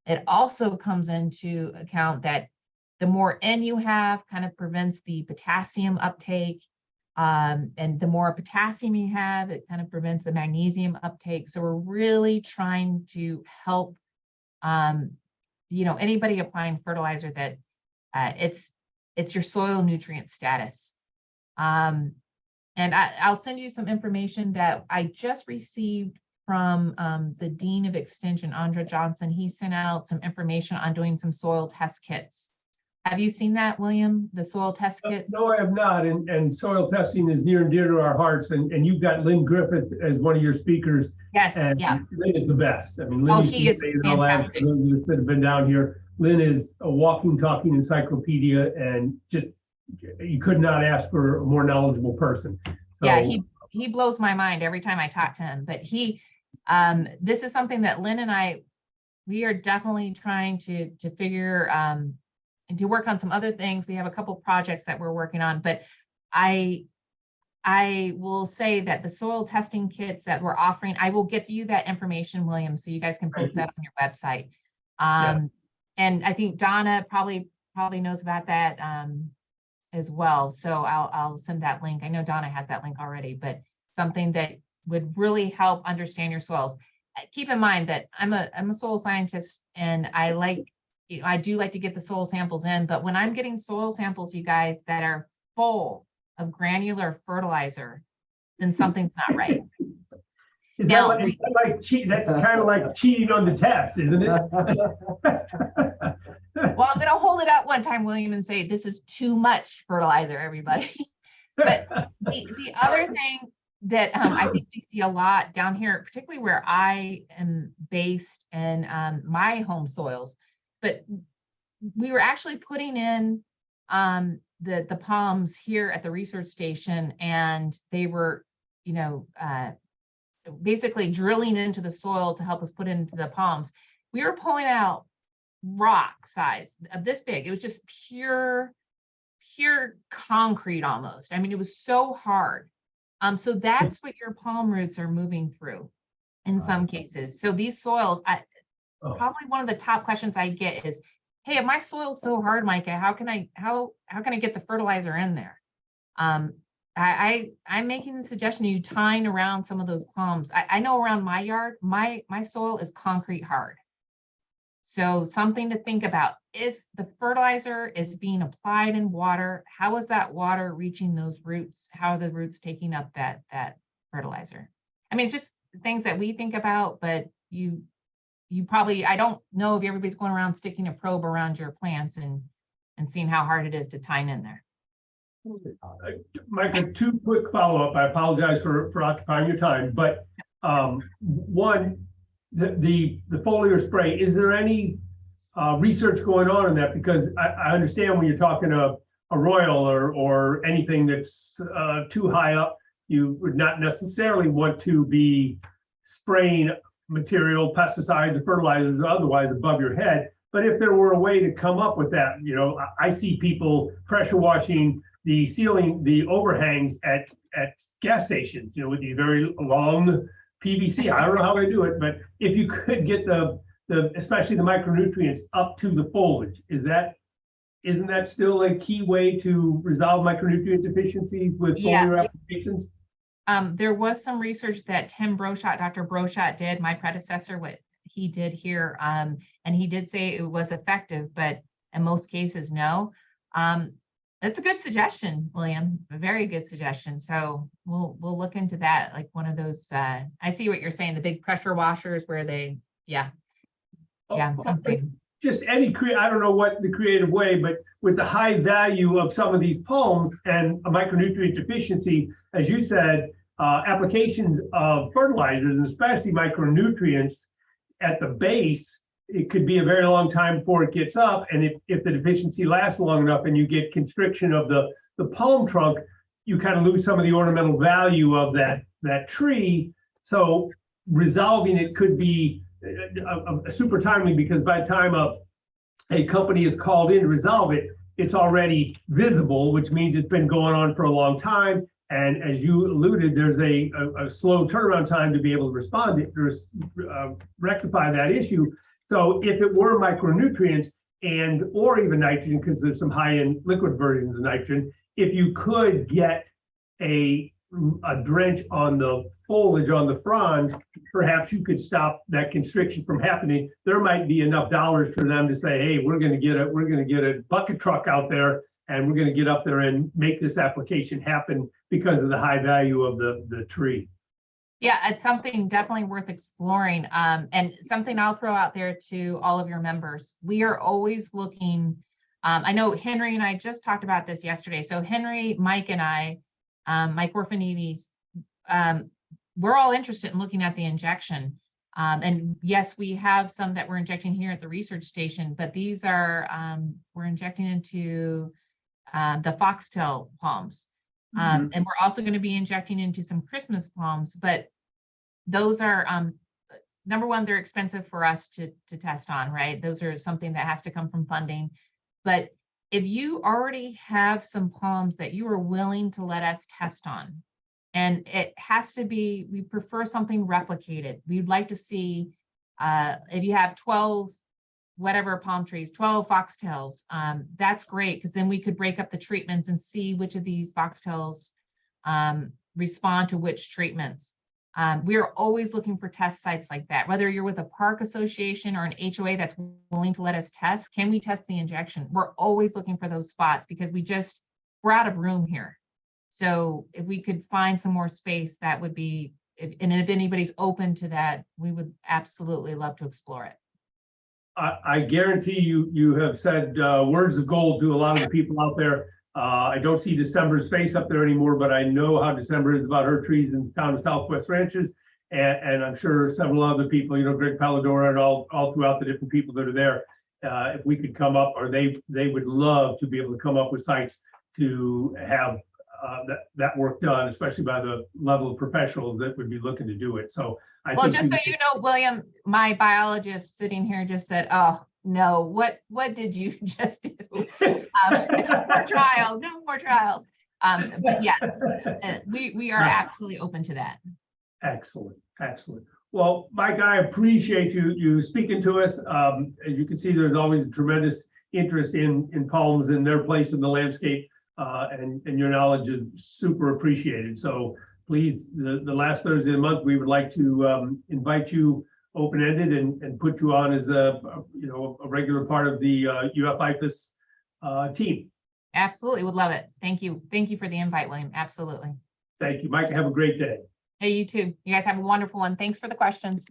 It also comes into account that the more N you have kind of prevents the potassium uptake. And the more potassium you have, it kind of prevents the magnesium uptake. So we're really trying to help, anybody applying fertilizer that it's your soil nutrient status. And I'll send you some information that I just received from the Dean of Extension, Andra Johnson. He sent out some information on doing some soil test kits. Have you seen that, William, the soil test kits? No, I have not. And soil testing is near and dear to our hearts. And you've got Lynn Griffith as one of your speakers. Yes, and yeah. Lynn is the best. I mean, Lynn, Oh, he is fantastic. Those that have been down here. Lynn is a walking, talking encyclopedia, and just, you could not ask for a more knowledgeable person. So, yeah, he blows my mind every time I talk to him. But this is something that Lynn and we are definitely trying to figure and to work on some other things. We have a couple projects that we're working on, but I will say that the soil testing kits that we're offering, I will get you that information, William, so you guys can post that on your website. And I think Donna probably knows about that as well. So I'll send that link. I know Donna has that link already, but something that would really help understand your soils. Keep in mind that I'm a soil scientist, and I do like to get the soil samples in, but when I'm getting soil samples, you guys, that are full of granular fertilizer, then something's not right. That's kind of like cheating on the test, isn't it? Well, I'm going to hold it up one time, William, and say, this is too much fertilizer, everybody. But the other thing that I think we see a lot down here, particularly where I am based in my home soils, but we were actually putting in the palms here at the research station, and they were, basically drilling into the soil to help us put into the palms. We were pulling out rock size of this big. It was just pure concrete almost. I mean, it was so hard. So that's what your palm roots are moving through in some cases. So these soils, probably one of the top questions I get is, hey, if my soil's so hard, Micah, how can I get the fertilizer in there? I'm making the suggestion of you tying around some of those palms. I know around my yard, my soil is concrete hard. So something to think about. If the fertilizer is being applied in water, how is that water reaching those roots? How are the roots taking up that fertilizer? I mean, it's just things that we think about, but you probably, I don't know if everybody's going around sticking a probe around your plants and seeing how hard it is to tie in there. Michael, two quick follow-up. I apologize for occupying your time, but one, the foliar spray, is there any research going on in that? Because I understand when you're talking a a royal or anything that's too high up, you would not necessarily want to be spraying material, pesticides, or fertilizers, or otherwise above your head. But if there were a way to come up with that, I see people pressure washing the ceiling, the overhangs at gas stations, with these very long PVC. I don't know how they do it, but if you could get the especially the micronutrients up to the foliage, isn't that still a key way to resolve micronutrient deficiencies with foliar applications? There was some research that Dr. Broshot did, my predecessor, what he did here, and he did say it was effective, but in most cases, no. That's a good suggestion, William, a very good suggestion. So we'll look into that, like one of those, I see what you're saying, the big pressure washers where they, something. Just I don't know what the creative way, but with the high value of some of these palms and a micronutrient deficiency, as you said, applications of fertilizers and especially micronutrients at the base, it could be a very long time before it gets up. And if the deficiency lasts long enough and you get constriction of the palm trunk, you kind of lose some of the ornamental value of that tree. So resolving it could be super timely, because by the time a company is called in to resolve it, it's already visible, which means it's been going on for a long time. And as you alluded, there's a slow turnaround time to be able to respond to rectify that issue. So if it were micronutrients or even nitrogen, because there's some high-end liquid versions of nitrogen, if you could get a drench on the foliage on the fronds, perhaps you could stop that constriction from happening. There might be enough dollars for them to say, hey, we're going to get a bucket truck out there, and we're going to get up there and make this application happen because of the high value of the tree. Yeah, it's something definitely worth exploring. And something I'll throw out there to all of your members. We are always looking, I know Henry and I just talked about this yesterday. So Henry, Mike, and I, Mike Orfanides, we're all interested in looking at the injection. And yes, we have some that we're injecting here at the research station, but these are, we're injecting into the foxtail palms. And we're also going to be injecting into some Christmas palms, but those are, number one, they're expensive for us to test on, right? Those are something that has to come from funding. But if you already have some palms that you are willing to let us test on, and it has to be, we prefer something replicated. We'd like to see, if you have 12 whatever palm trees, 12 foxtails, that's great, because then we could break up the treatments and see which of these foxtails respond to which treatments. We are always looking for test sites like that, whether you're with a park association or an HOA that's willing to let us test. Can we test the injection? We're always looking for those spots, because we're out of room here. So if we could find some more space, that would be, if anybody's open to that, we would absolutely love to explore it. I guarantee you have said words of gold to a lot of the people out there. I don't see December's face up there anymore, but I know how December is about her trees in the town of Southwest Ranches. And I'm sure several other people, Greg Palladora and all throughout the different people that are there, if we could come up, or they would love to be able to come up with sites to have that work done, especially by the level of professionals that would be looking to do it. So well, just so you know, William, my biologist sitting here just said, oh, no, what did you just do? No more trials, no more trials. But yeah, we are absolutely open to that. Excellent, excellent. Well, Mike, I appreciate you speaking to us. As you can see, there's always tremendous interest in palms and their place in the landscape, and your knowledge is super appreciated. So please, the last Thursday of the month, we would like to invite you open-ended and put you on as a regular part of the UF-IFAS team. Absolutely, would love it. Thank you. Thank you for the invite, William. Absolutely. Thank you, Mike. Have a great day. Hey, you too. You guys have a wonderful one. Thanks for the questions.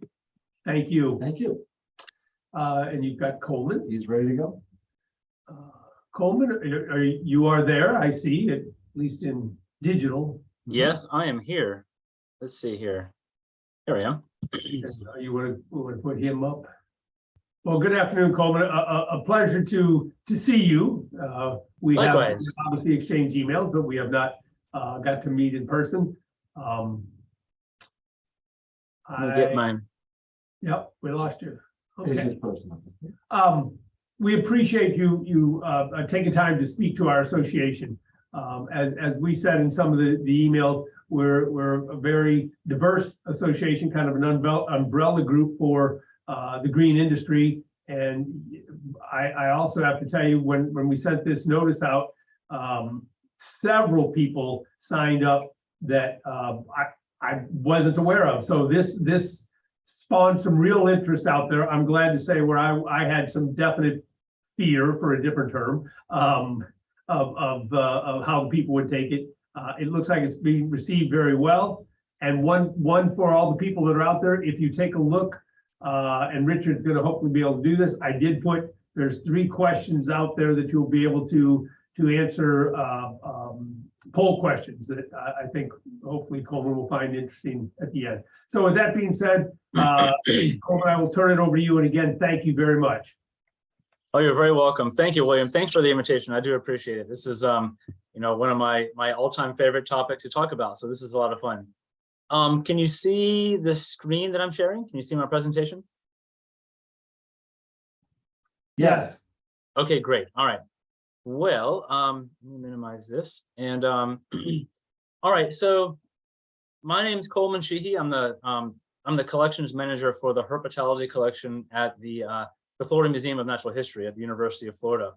Thank you. Thank you. And you've got Coleman. He's ready to go. Coleman, you are there, I see, at least in digital. Yes, I am here. Let's see here. There we are. You want to put him up? Well, good afternoon, Coleman. A pleasure to see you. We have Likewise. obviously exchanged emails, but we have not got to meet in person. Let me get mine. Yep, we lost you. It's Okay. just personal. We appreciate you taking time to speak to our association. As we said in some of the emails, we're a very diverse association, kind of an umbrella group for the green industry. And I also have to tell you, when we sent this notice out, several people signed up that I wasn't aware of. So this spawned some real interest out there. I'm glad to say where I had some definite fear, for a different term, of how people would take it. It looks like it's being received very well. And one for all the people that are out there, if you take a look, and Richard's going to hopefully be able to do this. I did put, there's 3 questions out there that you'll be able to answer, poll questions that I think hopefully Coleman will find interesting at the end. So with that being said, Coleman, I will turn it over to you. And again, thank you very much. Oh, you're very welcome. Thank you, William. Thanks for the invitation. I do appreciate it. This is, one of my all-time favorite topics to talk about. So this is a lot of fun. Can you see the screen that I'm sharing? Can you see my presentation? Yes. Okay, great. All right. Well, let me minimize this. And all right. So my name is Coleman Sheehy. I'm the collections manager for the herpetology collection at the Florida Museum of Natural History at the University of Florida.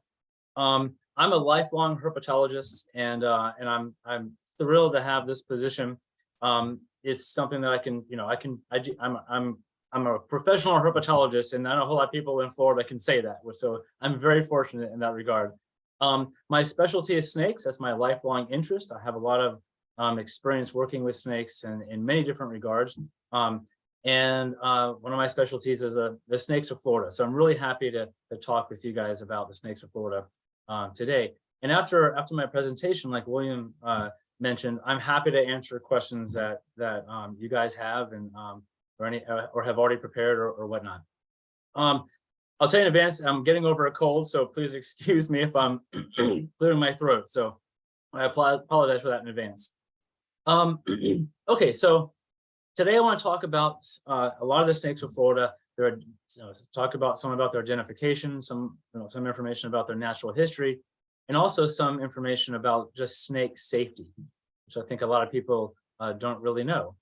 I'm a lifelong herpetologist, and I'm thrilled to have this position. It's something that I can, I'm a professional herpetologist, and not a whole lot of people in Florida can say that. So I'm very fortunate in that regard. My specialty is snakes. That's my lifelong interest. I have a lot of experience working with snakes and in many different regards. And one of my specialties is the snakes of Florida. So I'm really happy to talk with you guys about the snakes of Florida today. And after my presentation, like William mentioned, I'm happy to answer questions that you guys have and or have already prepared or whatnot. I'll tell you in advance, I'm getting over a cold, so please excuse me if I'm clearing my throat. So I apologize for that in advance. Okay, so today I want to talk about a lot of the snakes of Florida. Talk about some about their identification, some information about their natural history, and also some information about just snake safety, which I think a lot of people don't really know.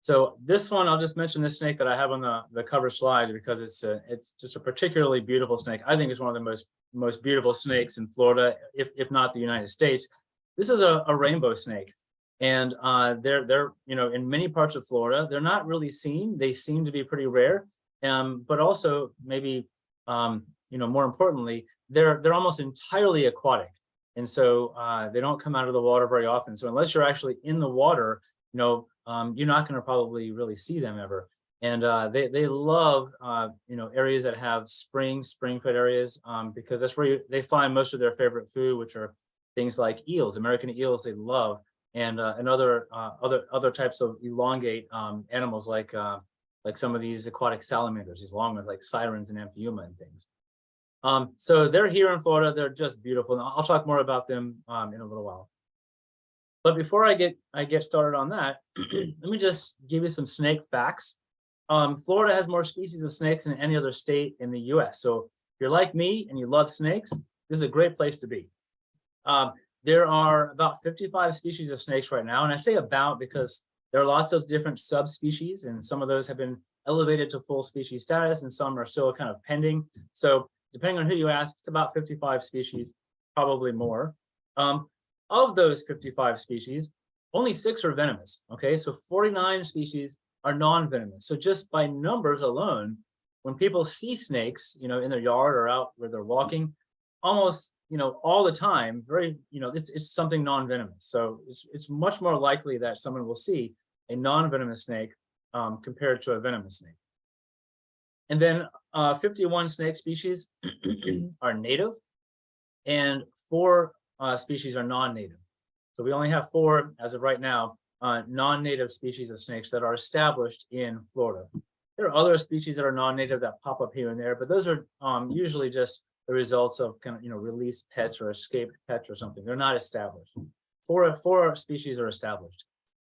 So this one, I'll just mention this snake that I have on the cover slide because it's just a particularly beautiful snake. I think it's one of the most beautiful snakes in Florida, if not the United States. This is a rainbow snake, and they're in many parts of Florida. They're not really seen. They seem to be pretty rare, but also maybe more importantly, they're almost entirely aquatic, and so they don't come out of the water very often. So unless you're actually in the water, you're not going to probably really see them ever. And they love areas that have spring-fed areas because that's where they find most of their favorite food, which are things like eels, American eels. They love, and other types of elongate animals like some of these aquatic salamanders, these long ones like sirens and amphiuma and things. So they're here in Florida. They're just beautiful. And I'll talk more about them in a little while. But before I get started on that, let me just give you some snake facts. Florida has more species of snakes than any other state in the US. So if you're like me and you love snakes, this is a great place to be. There are about 55 species of snakes right now. And I say about because there are lots of different subspecies, and some of those have been elevated to full species status, and some are still kind of pending. So depending on who you ask, it's about 55 species, probably more. Of those 55 species, only 6 are venomous. Okay, so 49 species are non-venomous. So just by numbers alone, when people see snakes, in their yard or out where they're walking, almost, all the time, it's something non-venomous. So it's much more likely that someone will see a non-venomous snake compared to a venomous snake. And then 51 snake species are native, and 4 species are non-native. So we only have 4 as of right now, non-native species of snakes that are established in Florida. There are other species that are non-native that pop up here and there, but those are usually just the results of kind of, released pets or escaped pets or something. They're not established. Four species are established.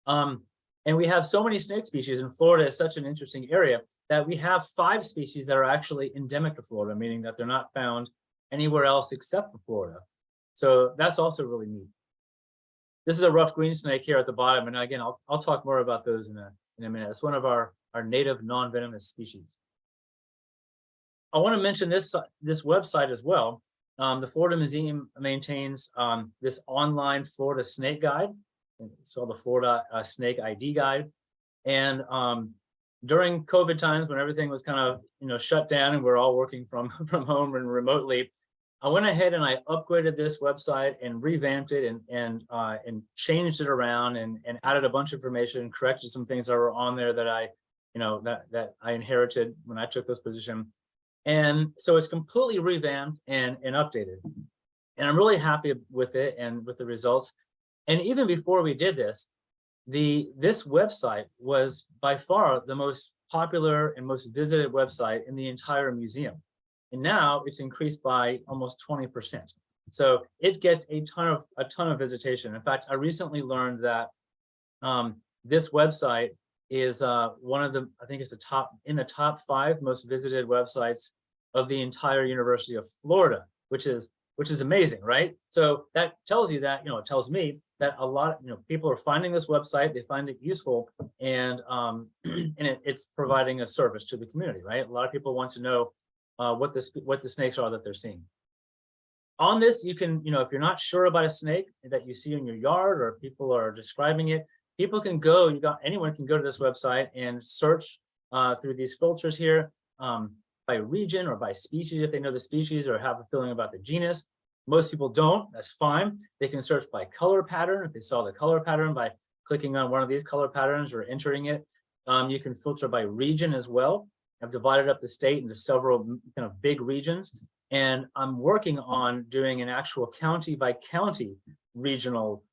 And we have so many snake species, and Florida is such an interesting area that we have 5 species that are actually endemic to Florida, meaning that they're not found anywhere else except for Florida. So that's also really neat. This is a rough green snake here at the bottom, and again, I'll talk more about those in a minute. It's one of our native non-venomous species. I want to mention this website as well. The Florida Museum maintains this online Florida snake guide. It's called the Florida Snake ID Guide. And during COVID times, when everything was kind of shut down and we're all working from home and remotely, I went ahead and I upgraded this website and revamped it and changed it around and added a bunch of information, corrected some things that were on there that I that I inherited when I took this position. And so it's completely revamped and updated. And I'm really happy with it and with the results. And even before we did this, this website was by far the most popular and most visited website in the entire museum. And now it's increased by almost 20%. So it gets a ton of visitation. In fact, I recently learned that this website is one of the, I think it's in the top 5 most visited websites of the entire University of Florida, which is amazing, right? So that tells you that, it tells me that a lot, people are finding this website, they find it useful, and it's providing a service to the community, right? A lot of people want to know what the snakes are that they're seeing. On this, you can, if you're not sure about a snake that you see in your yard or people are describing it, people can go, anyone can go to this website and search through these filters here by region or by species if they know the species or have a feeling about the genus. Most people don't, that's fine. They can search by color pattern if they saw the color pattern by clicking on one of these color patterns or entering it. You can filter by region as well. I've divided up the state into several kind of big regions, and I'm working on doing an actual county by county regional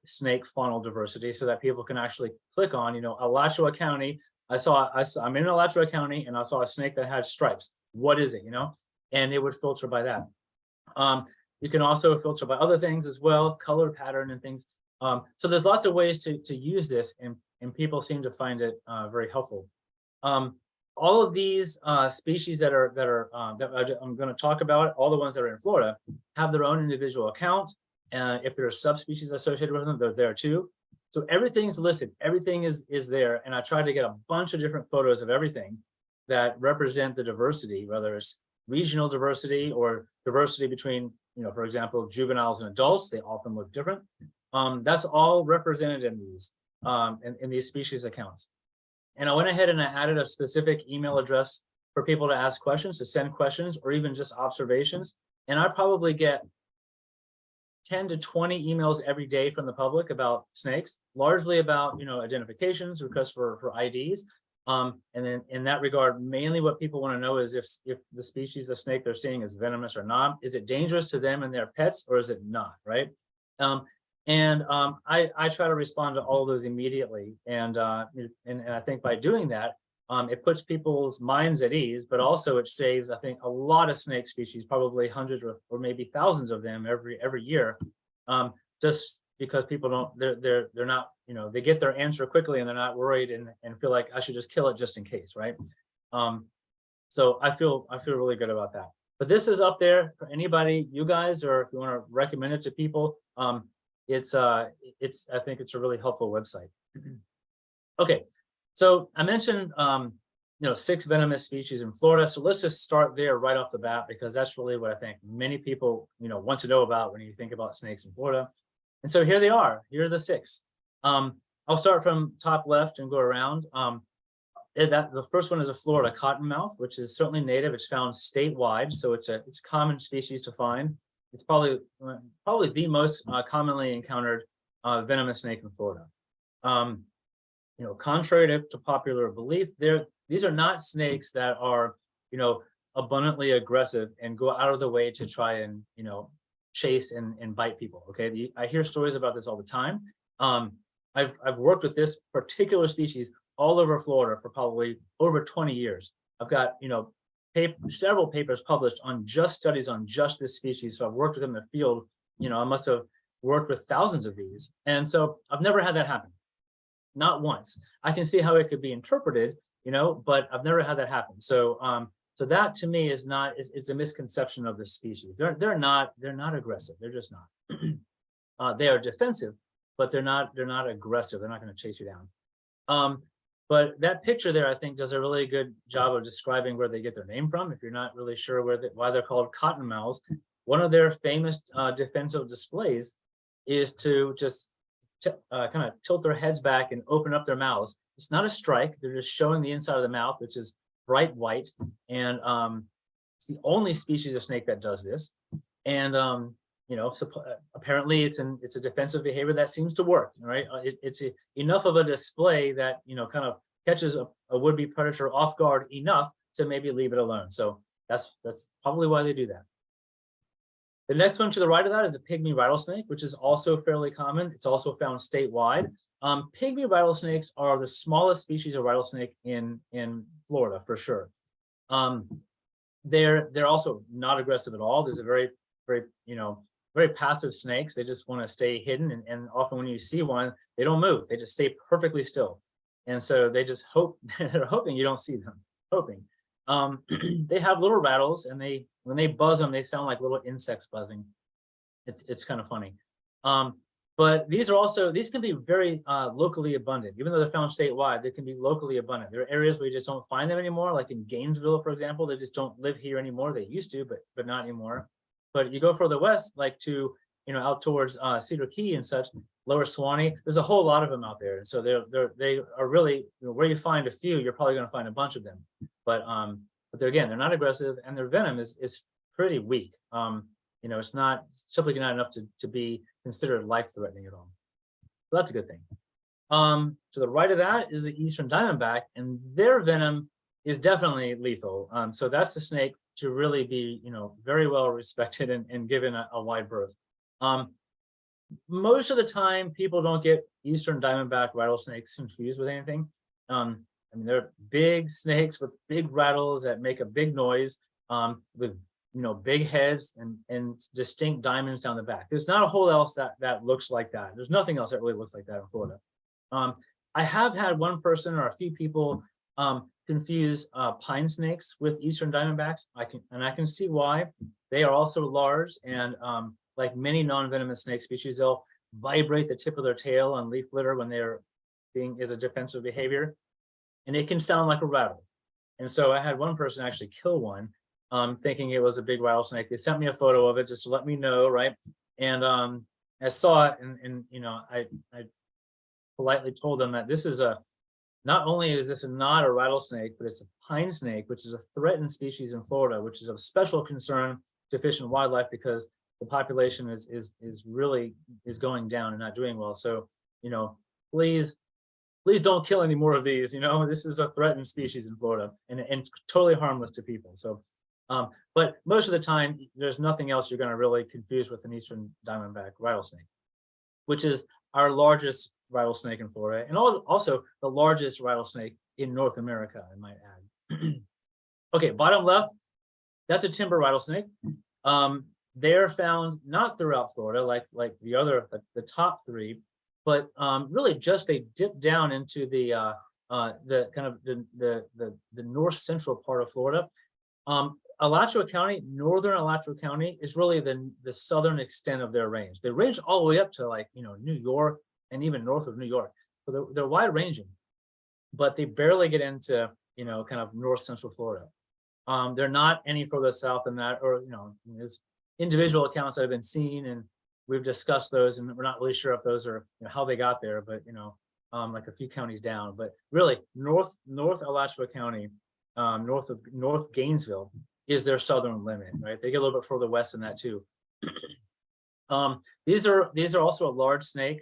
snake faunal diversity so that people can actually click on, Alachua County. I'm in Alachua County and I saw a snake that had stripes. What is it, And it would filter by that. You can also filter by other things as well, color pattern and things. So there's lots of ways to use this, and people seem to find it very helpful. All of these species that I'm going to talk about, all the ones that are in Florida, have their own individual account. If there are subspecies associated with them, they're there too. So everything's listed, everything is there. And I tried to get a bunch of different photos of everything that represent the diversity, whether it's regional diversity or diversity between, for example, juveniles and adults. They often look different. That's all represented in these species accounts. And I went ahead and I added a specific email address for people to ask questions, to send questions, or even just observations. And I probably get 10 to 20 emails every day from the public about snakes, largely about, identifications, requests for IDs. And then in that regard, mainly what people want to know is if the species of snake they're seeing is venomous or not. Is it dangerous to them and their pets, or is it not, right? I try to respond to all of those immediately. And I think by doing that, it puts people's minds at ease, but also it saves, I think, a lot of snake species, probably hundreds or maybe thousands of them every year, just because people they're not, they get their answer quickly and they're not worried and feel like I should just kill it just in case, right? So I feel really good about that. But this is up there for anybody, you guys, or if you want to recommend it to people. I think it's a really helpful website. Okay, so I mentioned 6 venomous species in Florida. So let's just start there right off the bat, because that's really what I think many people want to know about when you think about snakes in Florida. And so here they are. Here are the 6. I'll start from top left and go around. The first one is a Florida cottonmouth, which is certainly native. It's found statewide, so it's a common species to find. It's probably the most commonly encountered venomous snake in Florida. Contrary to popular belief, these are not snakes that are abundantly aggressive and go out of the way to try and chase and bite people. Okay, I hear stories about this all the time. I've worked with this particular species all over Florida for probably over 20 years. I've got, you know, several papers published on just studies on just this species. So I've worked with them in the field. You know, I must have worked with thousands of these. And so I've never had that happen. Not once. I can see how it could be interpreted, you know, but I've never had that happen. So, so that to me is not, it's a misconception of the species. They're not aggressive. They're just not. They are defensive, but they're not aggressive. They're not going to chase you down. But that picture there, I think, does a really good job of describing where they get their name from. If you're not really sure why they're called cottonmouths, one of their famous defensive displays is to just kind of tilt their heads back and open up their mouths. It's not a strike. They're just showing the inside of the mouth, which is bright white. And it's the only species of snake that does this. And you know, so, apparently it's a defensive behavior that seems to work, right? It's enough of a display that, you know, kind of catches a would-be predator off guard enough to maybe leave it alone. So that's probably why they do that. The next one to the right of that is a pygmy rattlesnake, which is also fairly common. It's also found statewide. Pygmy rattlesnakes are the smallest species of rattlesnake in Florida for sure. They're also not aggressive at all. There's a very, you know, very passive snakes. They just want to stay hidden, and often when you see one, they don't move. They just stay perfectly still, and so they just hope they're hoping you don't see them. Hoping. They have little rattles, and when they buzz them, they sound like little insects buzzing. It's kind of funny. But these can be very locally abundant. Even though they're found statewide, they can be locally abundant. There are areas where you just don't find them anymore, like in Gainesville, for example. They just don't live here anymore. They used to, but not anymore. But you go further west, like to, you know, out towards Cedar Key and such, Lower Suwannee, there's a whole lot of them out there. And so they are really, you know, where you find a few, you're probably going to find a bunch of them. But they're not aggressive, and their venom is pretty weak. You know, it's simply not enough to be considered life-threatening at all. So that's a good thing. To the right of that is the eastern diamondback, and their venom is definitely lethal. So that's the snake to really be, you know, very well respected and given a wide berth. Most of the time, people don't get eastern diamondback rattlesnakes confused with anything. I mean, they're big snakes with big rattles that make a big noise, with, you know, big heads and distinct diamonds down the back. There's not a whole else that looks like that. There's nothing else that really looks like that in Florida. I have had one person or a few people confuse pine snakes with eastern diamondbacks. I can see why. They are also large, and like many non-venomous snake species, they'll vibrate the tip of their tail on leaf litter when they're as a defensive behavior, and it can sound like a rattle. And so I had one person actually kill one, thinking it was a big rattlesnake. They sent me a photo of it just to let me know, right? And I saw it, and you know, I politely told them that this is not only is this not a rattlesnake, but it's a pine snake, which is a threatened species in Florida, which is of special concern to fish and wildlife because the population is really going down and not doing well. So, you know, please don't kill any more of these. You know, this is a threatened species in Florida and totally harmless to people. So, but most of the time, there's nothing else you're going to really confuse with an eastern diamondback rattlesnake, which is our largest rattlesnake in Florida, and also the largest rattlesnake in North America, I might add. Okay, bottom left, that's a timber rattlesnake. They're found not throughout Florida like the top three, but really just they dip down into the kind of the north central part of Florida. Alachua County, northern Alachua County is really the southern extent of their range. They range all the way up to, like, you know, New York and even north of New York. So they're wide ranging, but they barely get into, you know, kind of north central Florida. They're not any further south than that, or, you know, there's individual accounts that have been seen, and we've discussed those, and we're not really sure if those are, you know, how they got there, but, you know, like a few counties down. But really, North Alachua County, North Gainesville is their southern limit, right? They get a little bit further west than that too. These are also a large snake,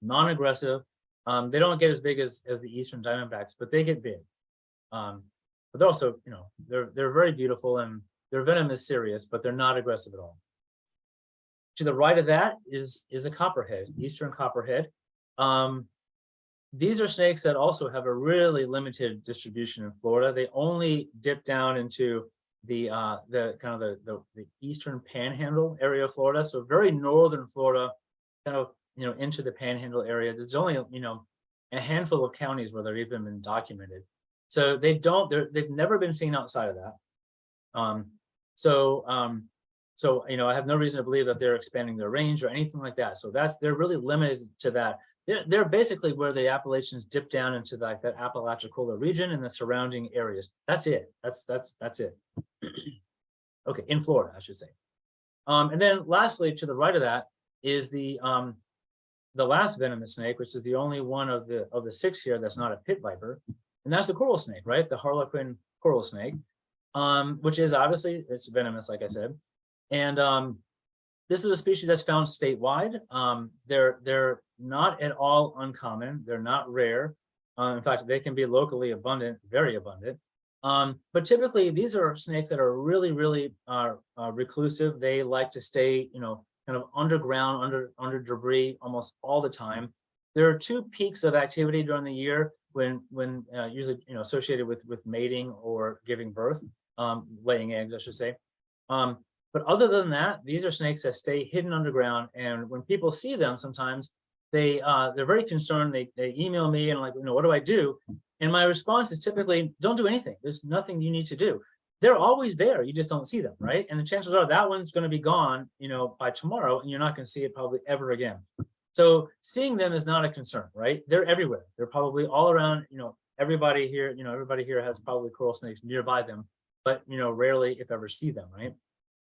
non-aggressive. They don't get as big as the eastern diamondbacks, but they get big. But they're also, you know, they're very beautiful, and their venom is serious, but they're not aggressive at all. To the right of that is a copperhead, eastern copperhead. these are snakes that also have a really limited distribution in Florida. They only dip down into the kind of the eastern panhandle area of Florida. So very northern Florida, kind of, into the panhandle area. There's only, a handful of counties where they've even been documented. So they've never been seen outside of that. So I have no reason to believe that they're expanding their range or anything like that. So they're really limited to that. They're basically where the Appalachians dip down into like that Apalachicola region and the surrounding areas. That's it. That's it. Okay, in Florida, I should say. And then lastly, to the right of that is the last venomous snake, which is the only one of the 6 here that's not a pit viper, and that's the coral snake, right? The Harlequin coral snake, which is obviously it's venomous, like I said, and this is a species that's found statewide. They're not at all uncommon. They're not rare. In fact, they can be locally abundant, very abundant. But typically, these are snakes that are really, really reclusive. They like to stay, kind of underground, under debris almost all the time. There are 2 peaks of activity during the year when usually associated with mating or giving birth, laying eggs, I should say. But other than that, these are snakes that stay hidden underground. And when people see them, sometimes they're very concerned. They email me and like, what do I do? And my response is typically, don't do anything. There's nothing you need to do. They're always there. You just don't see them, right? And the chances are that one's going to be gone, by tomorrow, and you're not going to see it probably ever again. So seeing them is not a concern, right? They're everywhere. They're probably all around, everybody here, everybody here has probably coral snakes nearby them, but, rarely, if ever, see them, right?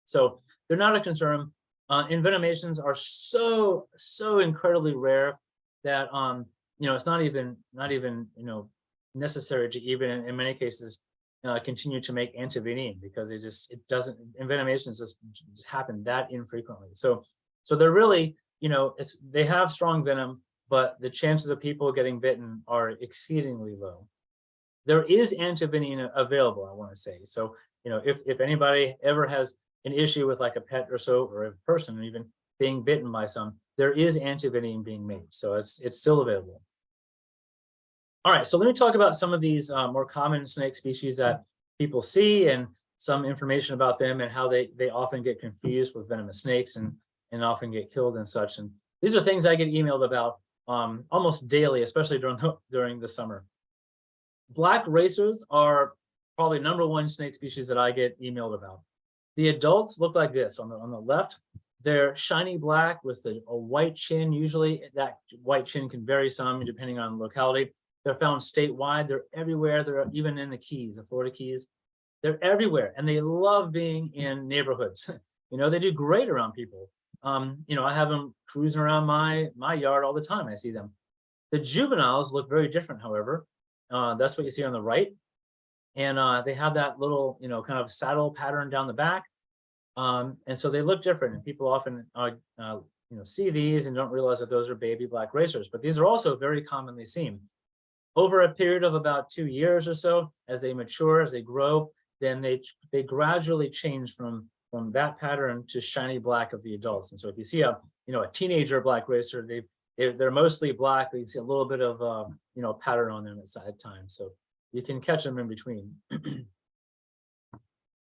So they're not a concern. Envenomations are so incredibly rare that, it's not even, necessary to even, in many cases, continue to make antivenin because envenomations just happen that infrequently. So they're really, they have strong venom, but the chances of people getting bitten are exceedingly low. There is antivenin available, I want to say. So, if anybody ever has an issue with like a pet or so, or a person even being bitten by some, there is antivenin being made. So it's still available. All right, so let me talk about some of these more common snake species that people see and some information about them and how they often get confused with venomous snakes and often get killed and such. And these are things I get emailed about almost daily, especially during the summer. Black racers are probably #1 snake species that I get emailed about. The adults look like this on the left. They're shiny black with a white chin. Usually that white chin can vary some depending on locality. They're found statewide. They're everywhere. They're even in the Keys, the Florida Keys. They're everywhere, and they love being in neighborhoods. They do great around people. I have them cruising around my yard all the time. I see them. The juveniles look very different, however. That's what you see on the right. And they have that little, kind of saddle pattern down the back. And so they look different, and people often, see these and don't realize that those are baby black racers, but these are also very commonly seen. Over a period of about 2 years or so, as they mature, as they grow, then they gradually change from that pattern to shiny black of the adults. And so if you see a teenager black racer, they're mostly black. You see a little bit of pattern on them at times. So you can catch them in between.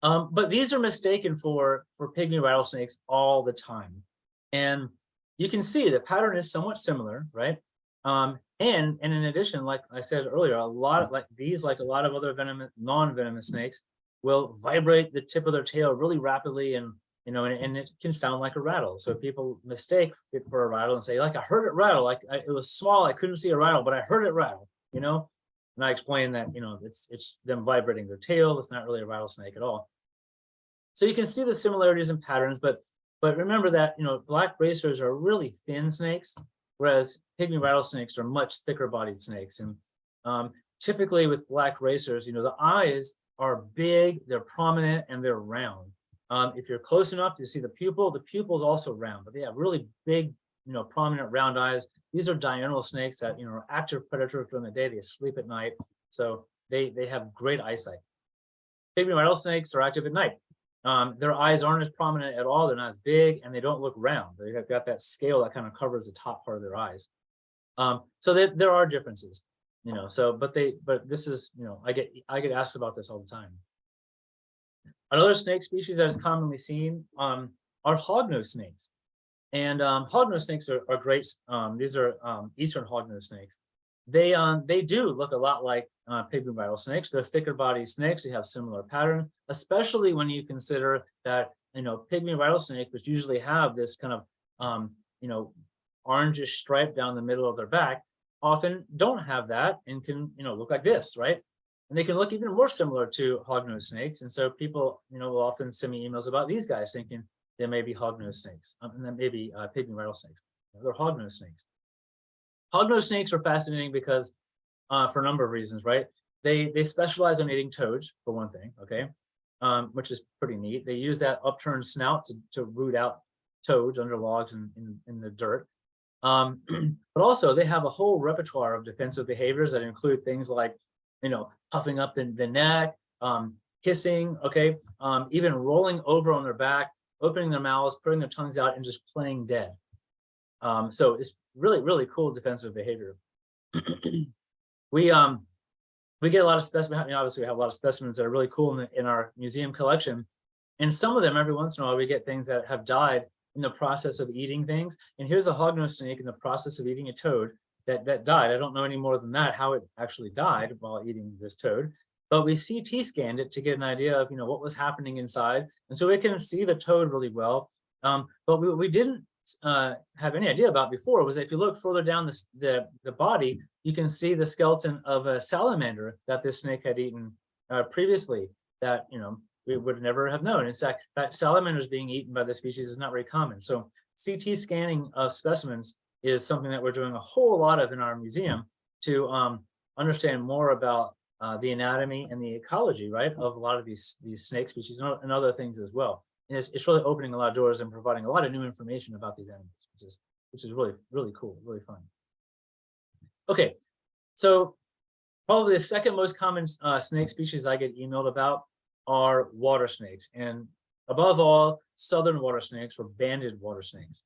But these are mistaken for pygmy rattlesnakes all the time. And you can see the pattern is somewhat similar, right? And in addition, like I said earlier, a lot of like a lot of other non-venomous snakes will vibrate the tip of their tail really rapidly, and and it can sound like a rattle. So people mistake it for a rattle and say, like, I heard it rattle, like it was small, I couldn't see a rattle, but I heard it rattle, And I explain that it's them vibrating their tail. It's not really a rattlesnake at all. So you can see the similarities and patterns, but remember that black racers are really thin snakes, whereas pygmy rattlesnakes are much thicker bodied snakes. And typically with black racers, the eyes are big, they're prominent, and they're round. If you're close enough, you see the pupil. The pupil is also round, but they have really big, prominent round eyes. These are diurnal snakes that are active predators during the day. They sleep at night, so they have great eyesight. Pygmy rattlesnakes are active at night. Their eyes aren't as prominent at all. They're not as big, and they don't look round. They've got that scale that kind of covers the top part of their eyes. So there are differences, so, but this is, I get asked about this all the time. Another snake species that is commonly seen, are hognose snakes. And hognose snakes are great. These are eastern hognose snakes. They do look a lot like pygmy rattlesnakes. They're thicker body snakes. They have similar pattern, especially when you consider that pygmy rattlesnake, which usually have this kind of orangish stripe down the middle of their back, often don't have that and can look like this, right? And they can look even more similar to hognose snakes. And so people will often send me emails about these guys thinking they may be hognose snakes, and then maybe pygmy rattlesnakes. They're hognose snakes. Hognose snakes are fascinating because for a number of reasons, right? They specialize on eating toads, for one thing, okay, which is pretty neat. They use that upturned snout to root out toads under logs and in the dirt. But also they have a whole repertoire of defensive behaviors that include things like, puffing up the neck, hissing, okay, even rolling over on their back, opening their mouths, putting their tongues out, and just playing dead. So it's really, really cool defensive behavior. We get a lot of specimens. Obviously, we have a lot of specimens that are really cool in our museum collection, and some of them, every once in a while, we get things that have died in the process of eating things. And here's a hognose snake in the process of eating a toad that died. I don't know any more than that how it actually died while eating this toad, but we CT scanned it to get an idea of what was happening inside, and so we can see the toad really well. But what we didn't have any idea about before was that if you look further down the body, you can see the skeleton of a salamander that this snake had eaten previously that we would never have known. In fact, that salamanders being eaten by this species is not very common. So CT scanning of specimens is something that we're doing a whole lot of in our museum to understand more about the anatomy and the ecology, right, of a lot of these snake species and other things as well. And it's really opening a lot of doors and providing a lot of new information about these animals, which is really, really cool, really fun. Okay, so probably the second most common snake species I get emailed about are water snakes, and above all, southern water snakes or banded water snakes.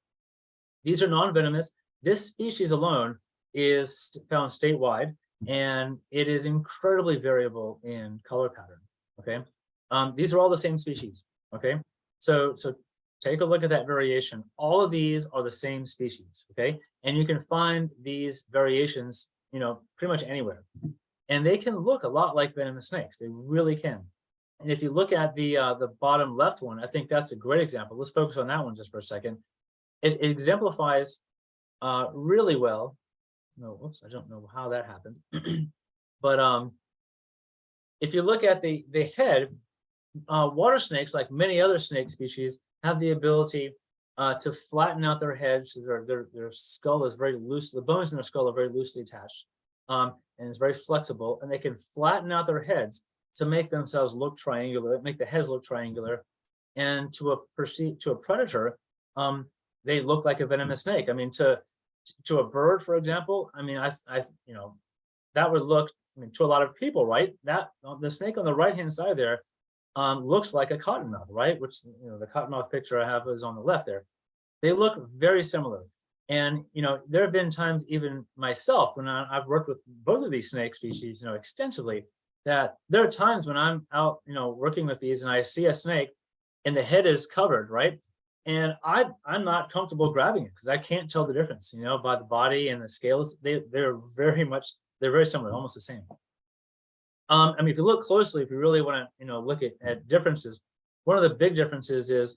These are non-venomous. This species alone is found statewide, and it is incredibly variable in color pattern. Okay, these are all the same species. Okay, so take a look at that variation. All of these are the same species. Okay, and you can find these variations, pretty much anywhere, and they can look a lot like venomous snakes. They really can. And if you look at the bottom left one, I think that's a great example. Let's focus on that one just for a second. It exemplifies really well. No, whoops, I don't know how that happened. But if you look at the head, water snakes, like many other snake species, have the ability to flatten out their heads. Their skull is very loose. The bones in their skull are very loosely attached, and it's very flexible. And they can flatten out their heads to make themselves look triangular, make the heads look triangular, and to a predator, they look like a venomous snake. I mean, to a bird, for example, I mean, that would look, to a lot of people, right? That the snake on the right-hand side there looks like a cottonmouth, right? Which, the cottonmouth picture I have is on the left there. They look very similar. And, there have been times, even myself, when I've worked with both of these snake species, extensively, that there are times when I'm out, working with these and I see a snake and the head is covered, right? And I'm not comfortable grabbing it because I can't tell the difference, by the body and the scales. They're very similar, almost the same. I mean, if you look closely, if you really want to, look at differences, one of the big differences is,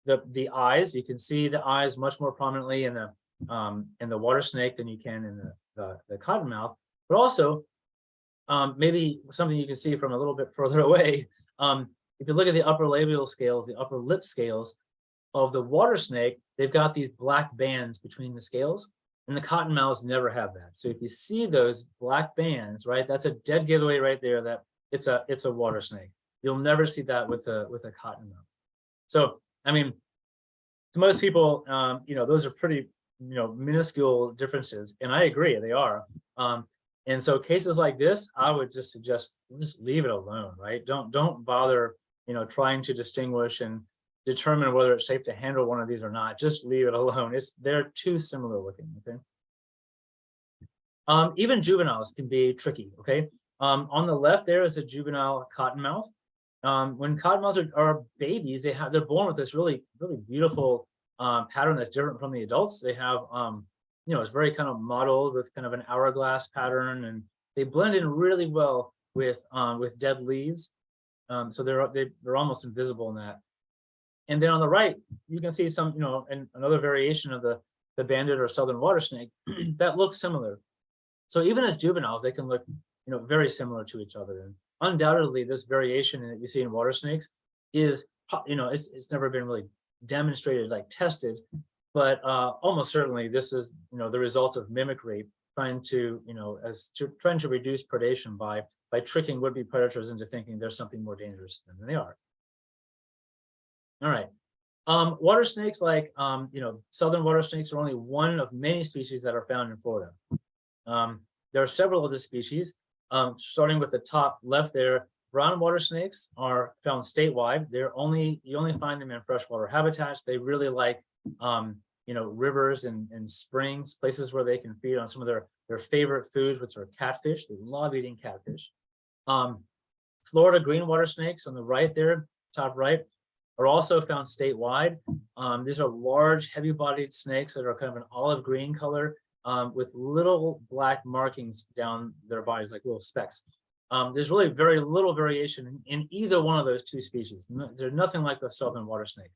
the eyes. You can see the eyes much more prominently in the water snake than you can in the cottonmouth. But also, maybe something you can see from a little bit further away. If you look at the upper labial scales, the upper lip scales of the water snake, they've got these black bands between the scales, and the cottonmouths never have that. So if you see those black bands, right, that's a dead giveaway right there that it's a water snake. You'll never see that with a cottonmouth. So I mean, to most people, those are pretty, minuscule differences, and I agree, they are. And so cases like this, I would just suggest just leave it alone, right? Don't bother, trying to distinguish and determine whether it's safe to handle one of these or not. Just leave it alone. They're too similar looking. Okay. Even juveniles can be tricky, okay? On the left there is a juvenile cottonmouth. When cottonmouths are babies, they're born with this really beautiful pattern that's different from the adults. They have it's very kind of mottled with kind of an hourglass pattern, and they blend in really well with dead leaves. So they're almost invisible in that. And then on the right, you can see some, and another variation of the banded or southern water snake that looks similar. So even as juveniles, they can look, very similar to each other. And undoubtedly, this variation that you see in water snakes is, it's never been really demonstrated, like tested, but almost certainly this is, the result of mimicry, trying to reduce predation by tricking would-be predators into thinking there's something more dangerous than they are. All right. Water snakes, like southern water snakes, are only one of many species that are found in Florida. There are several other species. Starting with the top left there, brown water snakes are found statewide. You only find them in freshwater habitats. They really like rivers and springs, places where they can feed on some of their favorite foods, which are catfish. They love eating catfish. Florida green water snakes on the right there, top right, are also found statewide. These are large, heavy-bodied snakes that are kind of an olive green color with little black markings down their bodies, like little specks. There's really very little variation in either one of those two species. There's nothing like the southern water snake.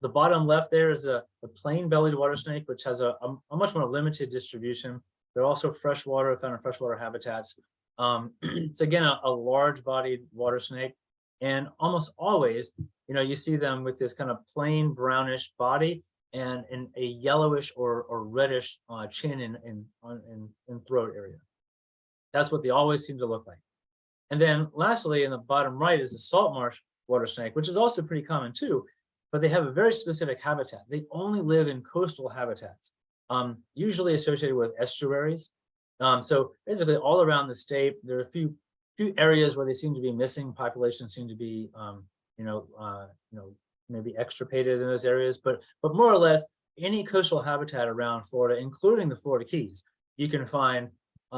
The bottom left there is the plain-bellied water snake, which has a much more limited distribution. They're also freshwater, found in freshwater habitats. It's again a large-bodied water snake. And almost always, you see them with this kind of plain brownish body and in a yellowish or reddish chin and throat area. That's what they always seem to look like. And then lastly, in the bottom right is the salt marsh water snake, which is also pretty common too, but they have a very specific habitat. They only live in coastal habitats, usually associated with estuaries. So basically all around the state, there are a few areas where they seem to be missing. Populations seem to be, maybe extirpated in those areas, but more or less any coastal habitat around Florida, including the Florida Keys, you can find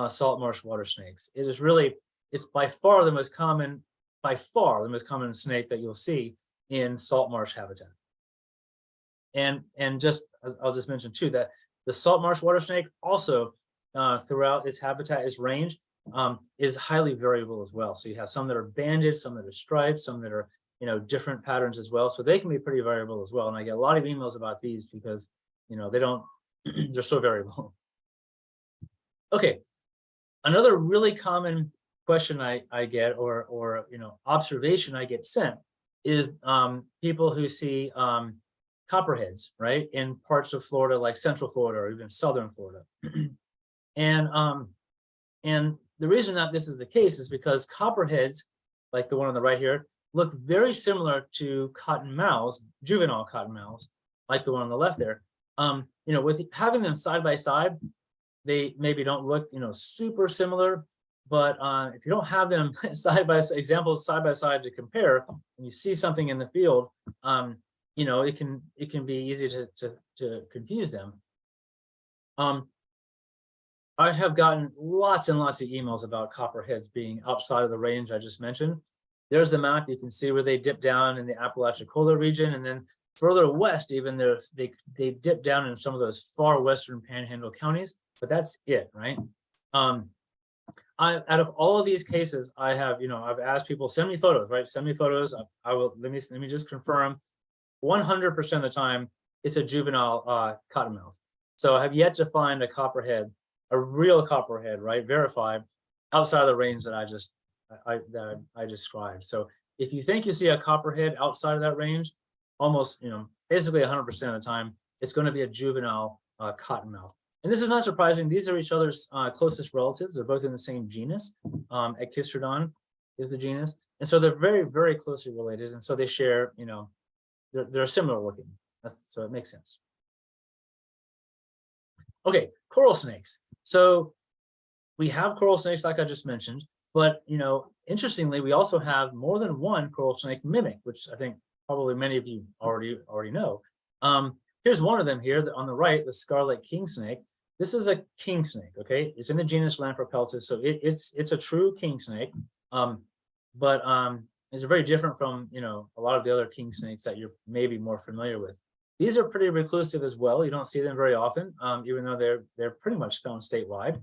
salt marsh water snakes. It's by far the most common snake that you'll see in salt marsh habitat. And I'll just mention too that the salt marsh water snake also throughout its habitat, its range, is highly variable as well. So you have some that are banded, some that are striped, some that are different patterns as well. So they can be pretty variable as well. And I get a lot of emails about these because they're so variable. Okay, another really common question I get or observation I get sent is people who see copperheads, right, in parts of Florida like Central Florida or even Southern Florida. And the reason that this is the case is because copperheads, like the one on the right here, look very similar to cottonmouths, juvenile cottonmouths, like the one on the left there. With having them side by side, they maybe don't look, super similar. But if you don't have them side by side to compare, and you see something in the field, it can be easy to confuse them. I have gotten lots and lots of emails about copperheads being outside of the range I just mentioned. There's the map. You can see where they dip down in the Apalachicola region, and then further west, even they dip down in some of those far western Panhandle counties. But that's it, right? Out of all of these cases, I have, I've asked people, send me photos, right? Send me photos. I will. Let me just confirm. 100% of the time, it's a juvenile cottonmouth. So I have yet to find a copperhead, a real copperhead, right, verified, outside of the range that I described. So if you think you see a copperhead outside of that range, almost, basically 100% of the time, it's going to be a juvenile cottonmouth. And this is not surprising. These are each other's closest relatives. They're both in the same genus. Echistrodon is the genus. And so they're very, very closely related. And so they share, they're similar looking. So it makes sense. Okay, coral snakes. So we have coral snakes, like I just mentioned, but interestingly, we also have more than one coral snake mimic, which I think probably many of you already know. Here's one of them here on the right, the scarlet king snake. This is a king snake, okay? It's in the genus Lampropeltis, so it's a true king snake. But it's very different from, you know, a lot of the other king snakes that you're maybe more familiar with. These are pretty reclusive as well. You don't see them very often, even though they're pretty much found statewide.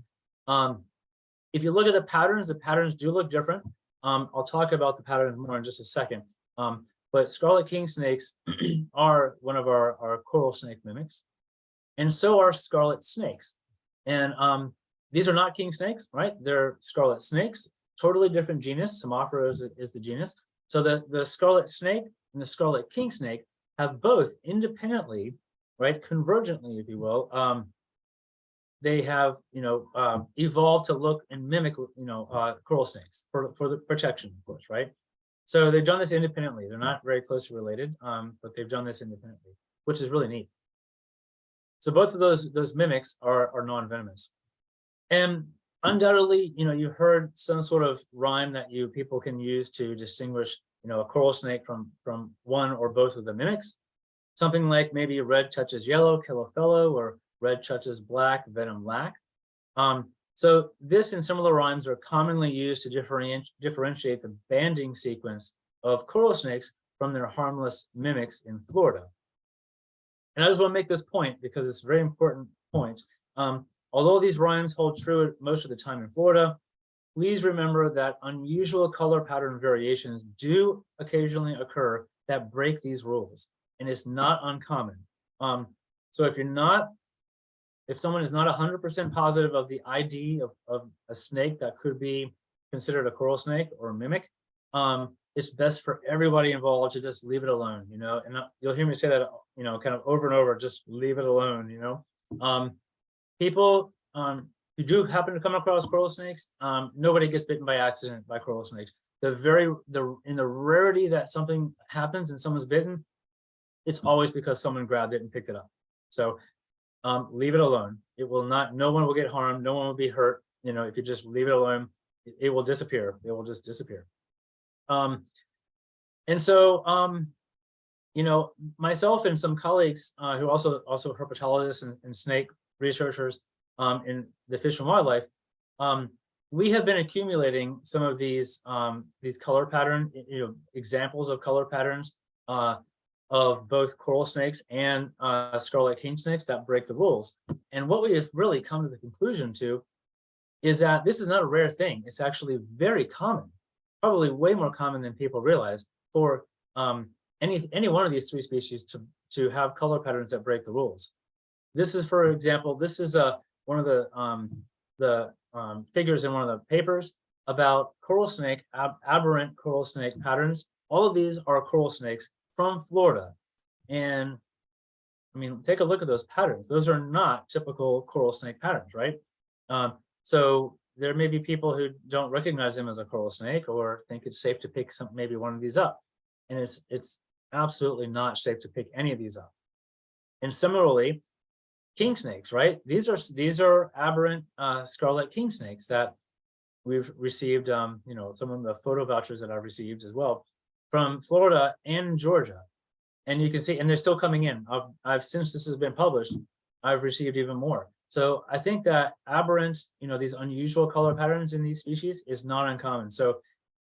If you look at the patterns do look different. I'll talk about the patterns more in just a second. But scarlet king snakes are one of our coral snake mimics, and so are scarlet snakes. And these are not king snakes, right? They're scarlet snakes, totally different genus. Samoptera is the genus. So the scarlet snake and the scarlet king snake have both independently, right, convergently, if you will, they have, you know, evolved to look and mimic, you know, coral snakes for the protection, of course, right? So they've done this independently. They're not very closely related, but they've done this independently, which is really neat. So both of those mimics are non-venomous. And undoubtedly, you know, you heard some sort of rhyme that people can use to distinguish, you know, a coral snake from one or both of the mimics. Something like maybe red touches yellow, kill a fellow, or red touches black, venom lack. So this and similar rhymes are commonly used to differentiate the banding sequence of coral snakes from their harmless mimics in Florida. And I just want to make this point because it's a very important point. Although these rhymes hold true most of the time in Florida, please remember that unusual color pattern variations do occasionally occur that break these rules, and it's not uncommon. So if someone is not 100% positive of the ID of a snake that could be considered a coral snake or a mimic, it's best for everybody involved to just leave it alone, you know, and you'll hear me say that, you know, kind of over and over, just leave it alone, you know. People who do happen to come across coral snakes, nobody gets bitten by accident by coral snakes. In the rarity that something happens and someone's bitten, it's always because someone grabbed it and picked it up. So leave it alone. It will not, no one will get harmed, no one will be hurt. You know, if you just leave it alone, it will disappear. It will just disappear. And so, you know, myself and some colleagues who also herpetologists and snake researchers in the Fish and Wildlife, we have been accumulating some of these color pattern, you know, examples of color patterns of both coral snakes and scarlet king snakes that break the rules. And what we have really come to the conclusion to is that this is not a rare thing. It's actually very common, probably way more common than people realize, for any one of these three species to have color patterns that break the rules. This is, for example, this is one of the figures in one of the papers about coral snake, aberrant coral snake patterns. All of these are coral snakes from Florida. And I mean, take a look at those patterns. Those are not typical coral snake patterns, right? So there may be people who don't recognize them as a coral snake or think it's safe to pick maybe one of these up. And it's absolutely not safe to pick any of these up. And similarly, king snakes, right? These are aberrant scarlet king snakes that we've received, you know, some of the photo vouchers that I've received as well from Florida and Georgia. And you can see, and they're still coming in. I've since this has been published, I've received even more. So I think that aberrant, you know, these unusual color patterns in these species is not uncommon. So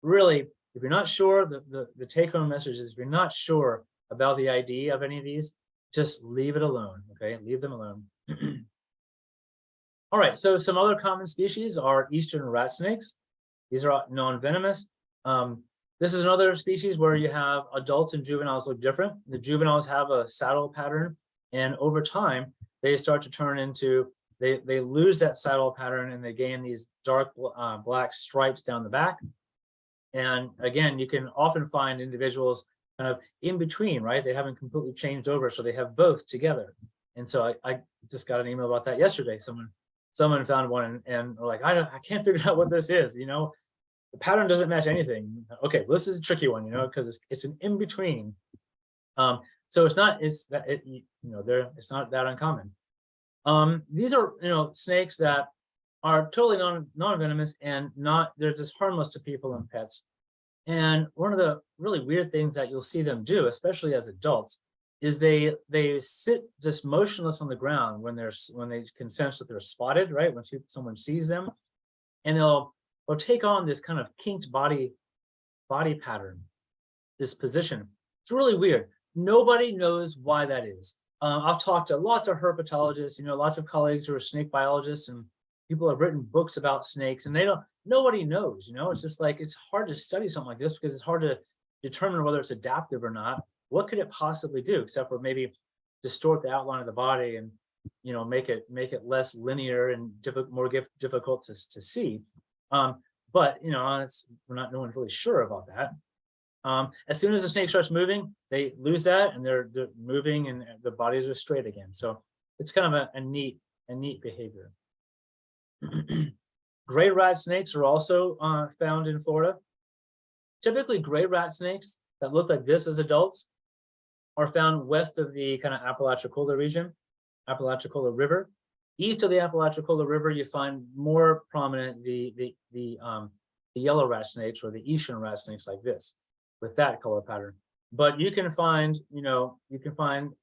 really, if you're not sure, the take-home message is if you're not sure about the ID of any of these, just leave it alone, okay? Leave them alone. All right, so some other common species are eastern rat snakes. These are non-venomous. This is another species where you have adults and juveniles look different. The juveniles have a saddle pattern, and over time, they start to turn into, they lose that saddle pattern and they gain these dark black stripes down the back. And again, you can often find individuals kind of in between, right? They haven't completely changed over, so they have both together. And so I just got an email about that yesterday. Someone found one and like, I can't figure out what this is, you know? The pattern doesn't match anything. Okay, well, this is a tricky one, you know, because it's an in between. So it's not that uncommon. These are, you know, snakes that are totally non-venomous and they're just harmless to people and pets. And one of the really weird things that you'll see them do, especially as adults, is they sit just motionless on the ground when they can sense that they're spotted, right? When someone sees them, and they'll take on this kind of kinked body pattern, this position. It's really weird. Nobody knows why that is. I've talked to lots of herpetologists, lots of colleagues who are snake biologists, and people have written books about snakes, and nobody knows. It's just like, it's hard to study something like this because it's hard to determine whether it's adaptive or not. What could it possibly do except for maybe distort the outline of the body and make it less linear and more difficult to see. But no one's really sure about that. As soon as the snake starts moving, they lose that, and they're moving, and the bodies are straight again. So it's kind of a neat behavior. Gray rat snakes are also found in Florida. Typically, gray rat snakes that look like this as adults are found west of the kind of Apalachicola region, Apalachicola River. East of the Apalachicola River, you find more prominent the yellow rat snakes, or the Eastern rat snakes like this, with that color pattern. But you can find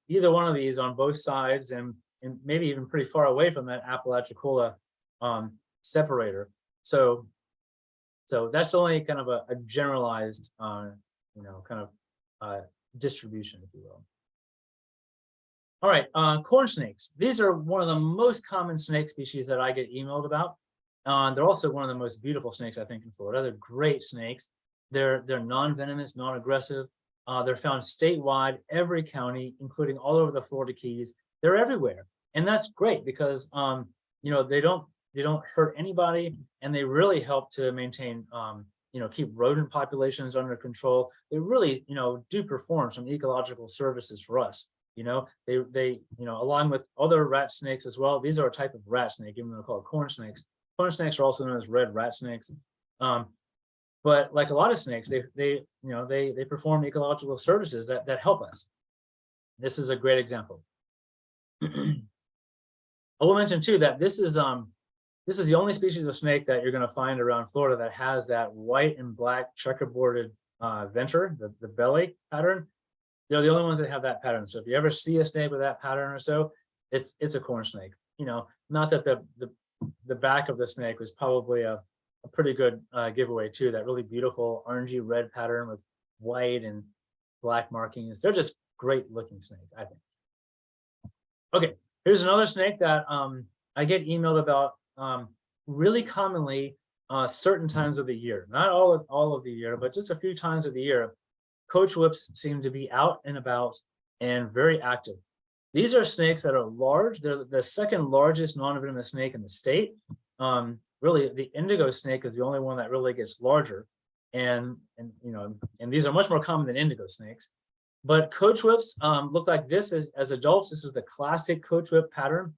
either one of these on both sides, and maybe even pretty far away from that Apalachicola separator. So that's only kind of a generalized distribution, if you will. All right, corn snakes. These are one of the most common snake species that I get emailed about. They're also one of the most beautiful snakes, I think, in Florida. They're great snakes. They're non-venomous, non-aggressive. They're found statewide, every county, including all over the Florida Keys. They're everywhere, and that's great because they don't hurt anybody, and they really help to maintain keep rodent populations under control. They really do perform some ecological services for us. They along with other rat snakes as well. These are a type of rat snake, even though they're called corn snakes. Corn snakes are also known as red rat snakes. But like a lot of snakes, they perform ecological services that help us. This is a great example. I will mention too that this is the only species of snake that you're going to find around Florida that has that white and black checkerboarded venter, the belly pattern. They're the only ones that have that pattern. So if you ever see a snake with that pattern or so, it's a corn snake. Not that the back of the snake was probably a pretty good giveaway too. That really beautiful orangey red pattern with white and black markings. They're just great looking snakes, I think. Okay, here's another snake that I get emailed about really commonly certain times of the year. Not all of the year, but just a few times of the year. Coach whips seem to be out and about and very active. These are snakes that are large. They're the second largest non-venomous snake in the state. Really, the indigo snake is the only one that really gets larger, and these are much more common than indigo snakes. But coach whips look like this as adults. This is the classic coach whip pattern,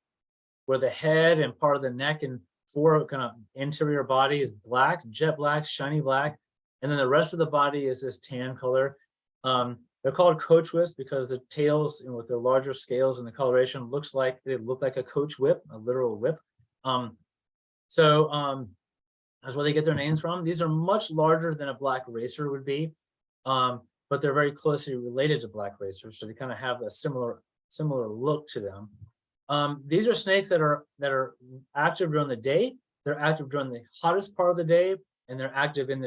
where the head and part of the neck and fore kind of interior body is black, jet black, shiny black, and then the rest of the body is this tan color. They're called coach whips because the tails, with their larger scales and the coloration, look like a coach whip, a literal whip. That's where they get their names from. These are much larger than a black racer would be, but they're very closely related to black racers, so they kind of have a similar look to them. These are snakes that are active during the day. They're active during the hottest part of the day, and they're active in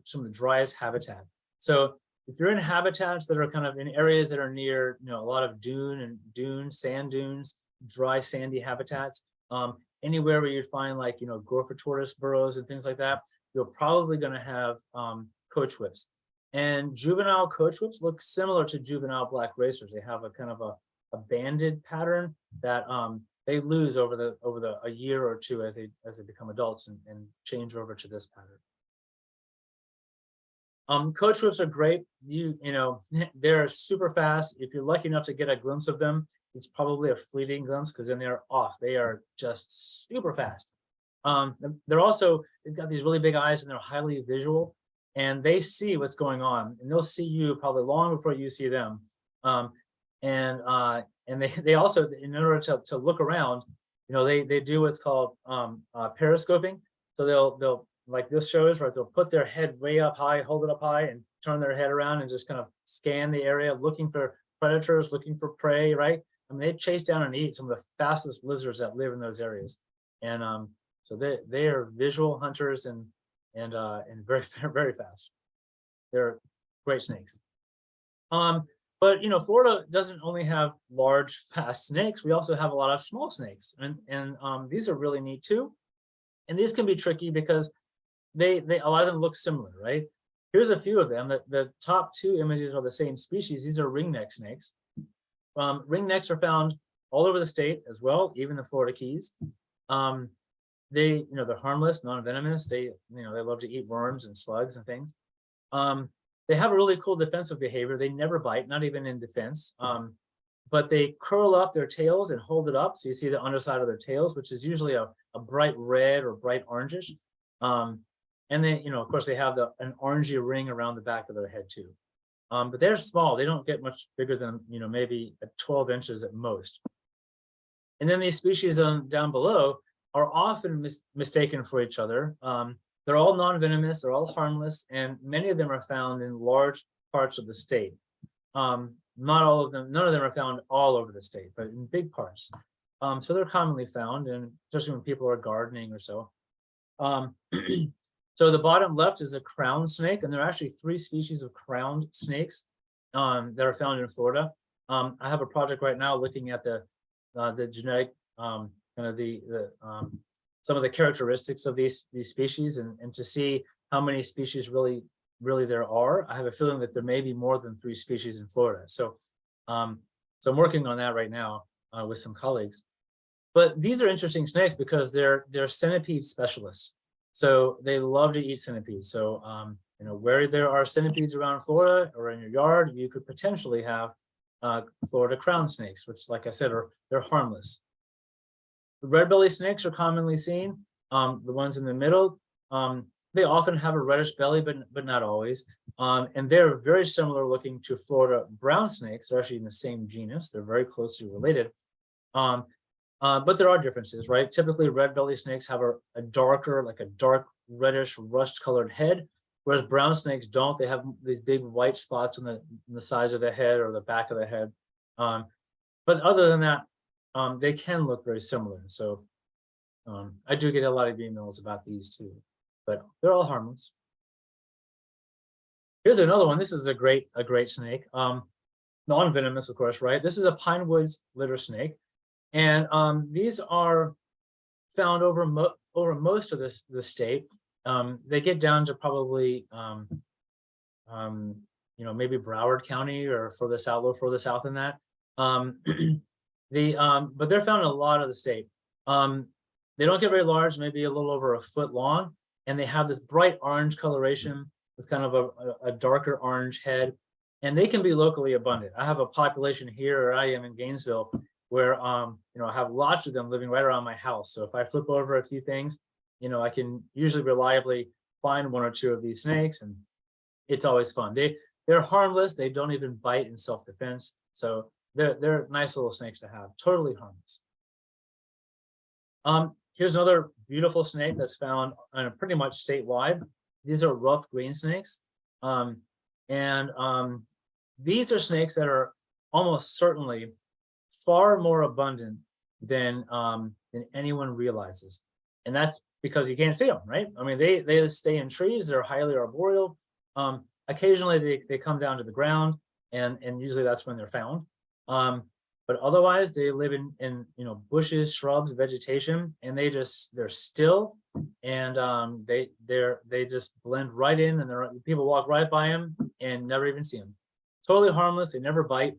some of the driest habitat. So if you're in habitats that are kind of in areas that are near, a lot of sand dunes, dry sandy habitats, anywhere where you find like, gopher tortoise burrows and things like that, you're probably going to have coach whips. And juvenile coach whips look similar to juvenile black racers. They have a kind of a banded pattern that they lose over a year or two as they become adults and change over to this pattern. Coach whips are great. They're super fast. If you're lucky enough to get a glimpse of them, it's probably a fleeting glimpse because then they're off. They are just super fast. They've got these really big eyes and they're highly visual, and they see what's going on, and they'll see you probably long before you see them. And they also, in order to look around, they do what's called periscoping. So they'll like this shows, right? They'll put their head way up high, hold it up high, and turn their head around and just kind of scan the area, looking for predators looking for prey, right? I mean, they chase down and eat some of the fastest lizards that live in those areas. And so they are visual hunters and very, very fast. They're great snakes. But you know, Florida doesn't only have large, fast snakes. We also have a lot of small snakes, and these are really neat too. And these can be tricky because they a lot of them look similar, right? Here's a few of them. The top two images are the same species. These are ringneck snakes. Ringnecks are found all over the state as well, even the Florida Keys. They're harmless, non-venomous. They love to eat worms and slugs and things. They have a really cool defensive behavior. They never bite, not even in defense. But they curl up their tails and hold it up. So you see the underside of their tails, which is usually a bright red or bright orangish. And then, of course, they have an orangey ring around the back of their head too. But they're small. They don't get much bigger than, maybe 12 inches at most. And then these species down below are often mistaken for each other. They're all non-venomous, they're all harmless, and many of them are found in large parts of the state. Not all of them, none of them are found all over the state, but in big parts. So they're commonly found, and especially when people are gardening or so. So the bottom left is a crowned snake, and there are actually 3 species of crowned snakes that are found in Florida. I have a project right now looking at the genetic, some of the characteristics of these species, and to see how many species really there are. I have a feeling that there may be more than 3 species in Florida. So, so I'm working on that right now with some colleagues. But these are interesting snakes because they're centipede specialists. So they love to eat centipedes. So, where there are centipedes around Florida or in your yard, you could potentially have Florida crown snakes, which, like I said, they're harmless. The red belly snakes are commonly seen. The ones in the middle, they often have a reddish belly, but not always. And they're very similar looking to Florida brown snakes. They're actually in the same genus. They're very closely related. But there are differences, right? Typically, red belly snakes have a darker, like a dark reddish rust colored head, whereas brown snakes don't. They have these big white spots on the sides of the head or the back of the head. But other than that, they can look very similar. So I do get a lot of emails about these too, but they're all harmless. Here's another one. This is a great snake. Non-venomous, of course, right? This is a pine woods litter snake. And these are found over most of the state. They get down to probably, maybe Broward County or further south, a little further south than that. But they're found in a lot of the state. They don't get very large, maybe a little over a foot long, and they have this bright orange coloration with kind of a darker orange head, and they can be locally abundant. I have a population here where I am in Gainesville where I have lots of them living right around my house. So if I flip over a few things, I can usually reliably find 1 or 2 of these snakes, and it's always fun. They're harmless. They don't even bite in self-defense. So they're nice little snakes to have, totally harmless. Here's another beautiful snake that's found pretty much statewide. These are rough green snakes. These are snakes that are almost certainly far more abundant than anyone realizes. And that's because you can't see them, right? I mean, they stay in trees. They're highly arboreal. Occasionally they come down to the ground, and usually that's when they're found. But otherwise they live in bushes, shrubs, vegetation, and they're still, and they just blend right in, and people walk right by them and never even see them. Totally harmless. They never bite.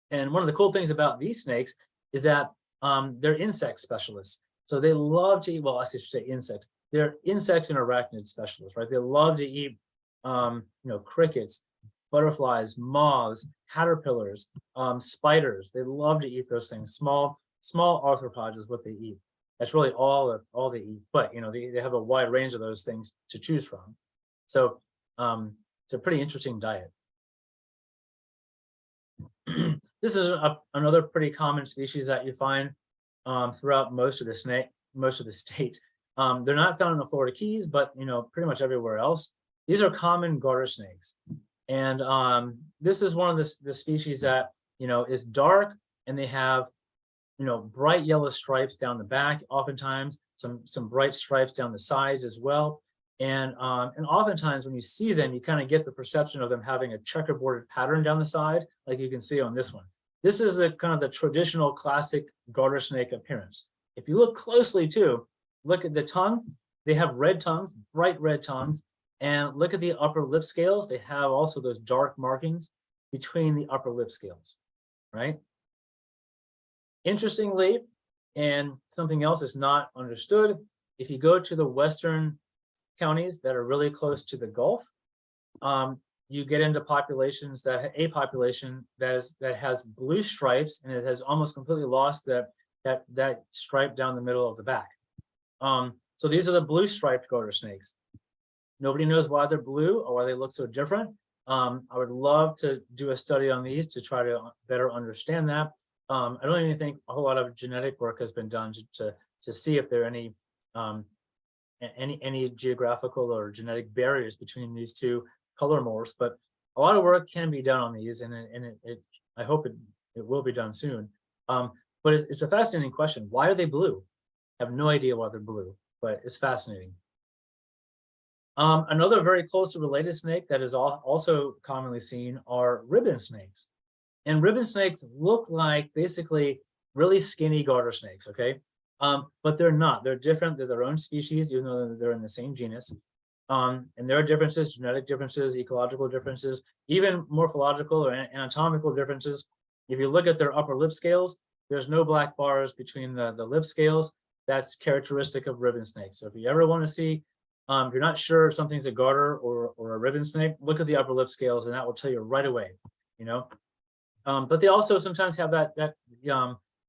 And one of the cool things about these snakes is that they're insect specialists. So they love to eat, well, I should say insects. They're insects and arachnid specialists, right? They love to eat, crickets, butterflies, moths, caterpillars, spiders. They love to eat those things. Small arthropods is what they eat. That's really all they eat. But they have a wide range of those things to choose from. So it's a pretty interesting diet. This is another pretty common species that you find throughout most of the state. They're not found in the Florida Keys, but pretty much everywhere else. These are common garter snakes, and this is one of the species that is dark, and they have, bright yellow stripes down the back, oftentimes some bright stripes down the sides as well. And oftentimes when you see them, you kind of get the perception of them having a checkerboarded pattern down the side, like you can see on this one. This is the kind of the traditional classic garter snake appearance. If you look closely too, look at the tongue. They have red tongues, bright red tongues, and look at the upper lip scales. They have also those dark markings between the upper lip scales, right? Interestingly, and something else is not understood, if you go to the western counties that are really close to the Gulf, you get into populations that a population that has blue stripes, and it has almost completely lost that stripe down the middle of the back. So these are the blue striped garter snakes. Nobody knows why they're blue or why they look so different. I would love to do a study on these to try to better understand that. I don't even think a whole lot of genetic work has been done to see if there are any geographical or genetic barriers between these two color morphs, but a lot of work can be done on these, and I hope it will be done soon. But it's a fascinating question. Why are they blue? I have no idea why they're blue, but it's fascinating. Another very closely related snake that is also commonly seen are ribbon snakes. And ribbon snakes look like basically really skinny garter snakes, okay? But they're not. They're different. They're their own species, even though they're in the same genus. And there are differences, genetic differences, ecological differences, even morphological or anatomical differences. If you look at their upper lip scales, there's no black bars between the lip scales. That's characteristic of ribbon snakes. So if you ever want to see, if you're not sure if something's a garter or a ribbon snake, look at the upper lip scales, and that will tell you right away, But they also sometimes have that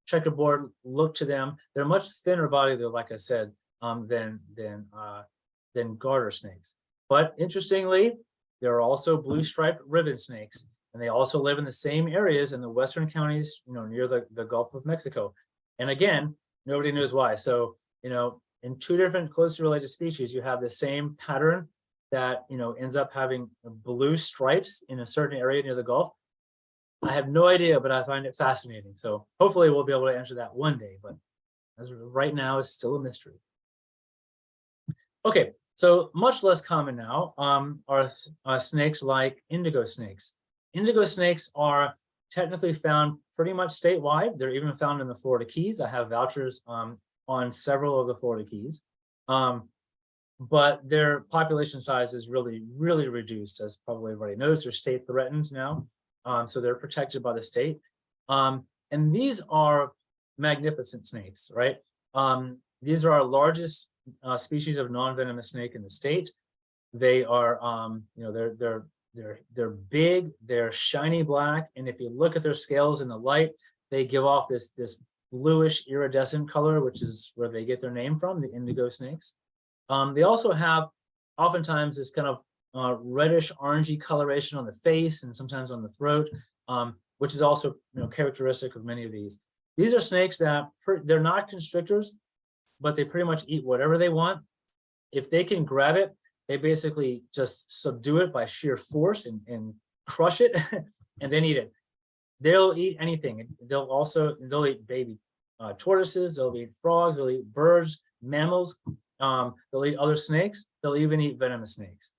checkerboard look to them. They're much thinner body, though, like I said, than garter snakes. But interestingly, there are also blue striped ribbon snakes, and they also live in the same areas in the western counties, near the Gulf of Mexico. And again, nobody knows why. So, in two different closely related species, you have the same pattern that, ends up having blue stripes in a certain area near the Gulf. I have no idea, but I find it fascinating. So hopefully we'll be able to answer that one day, but as of right now, it's still a mystery. Okay, so much less common now are snakes like indigo snakes. Indigo snakes are technically found pretty much statewide. They're even found in the Florida Keys. I have vouchers on several of the Florida Keys. But their population size is really, really reduced, as probably everybody knows. They're state threatened now. So they're protected by the state. And these are magnificent snakes, right? These are our largest species of non-venomous snake in the state. They are, they're big, they're shiny black, and if you look at their scales in the light, they give off this bluish iridescent color, which is where they get their name from, the indigo snakes. They also have oftentimes this kind of reddish orangey coloration on the face and sometimes on the throat, which is also characteristic of many of these. These are snakes that they're not constrictors, but they pretty much eat whatever they want. If they can grab it, they basically just subdue it by sheer force and crush it and then eat it. They'll eat anything. They'll eat baby tortoises, they'll eat frogs, they'll eat birds, mammals, they'll eat other snakes, they'll even eat venomous snakes.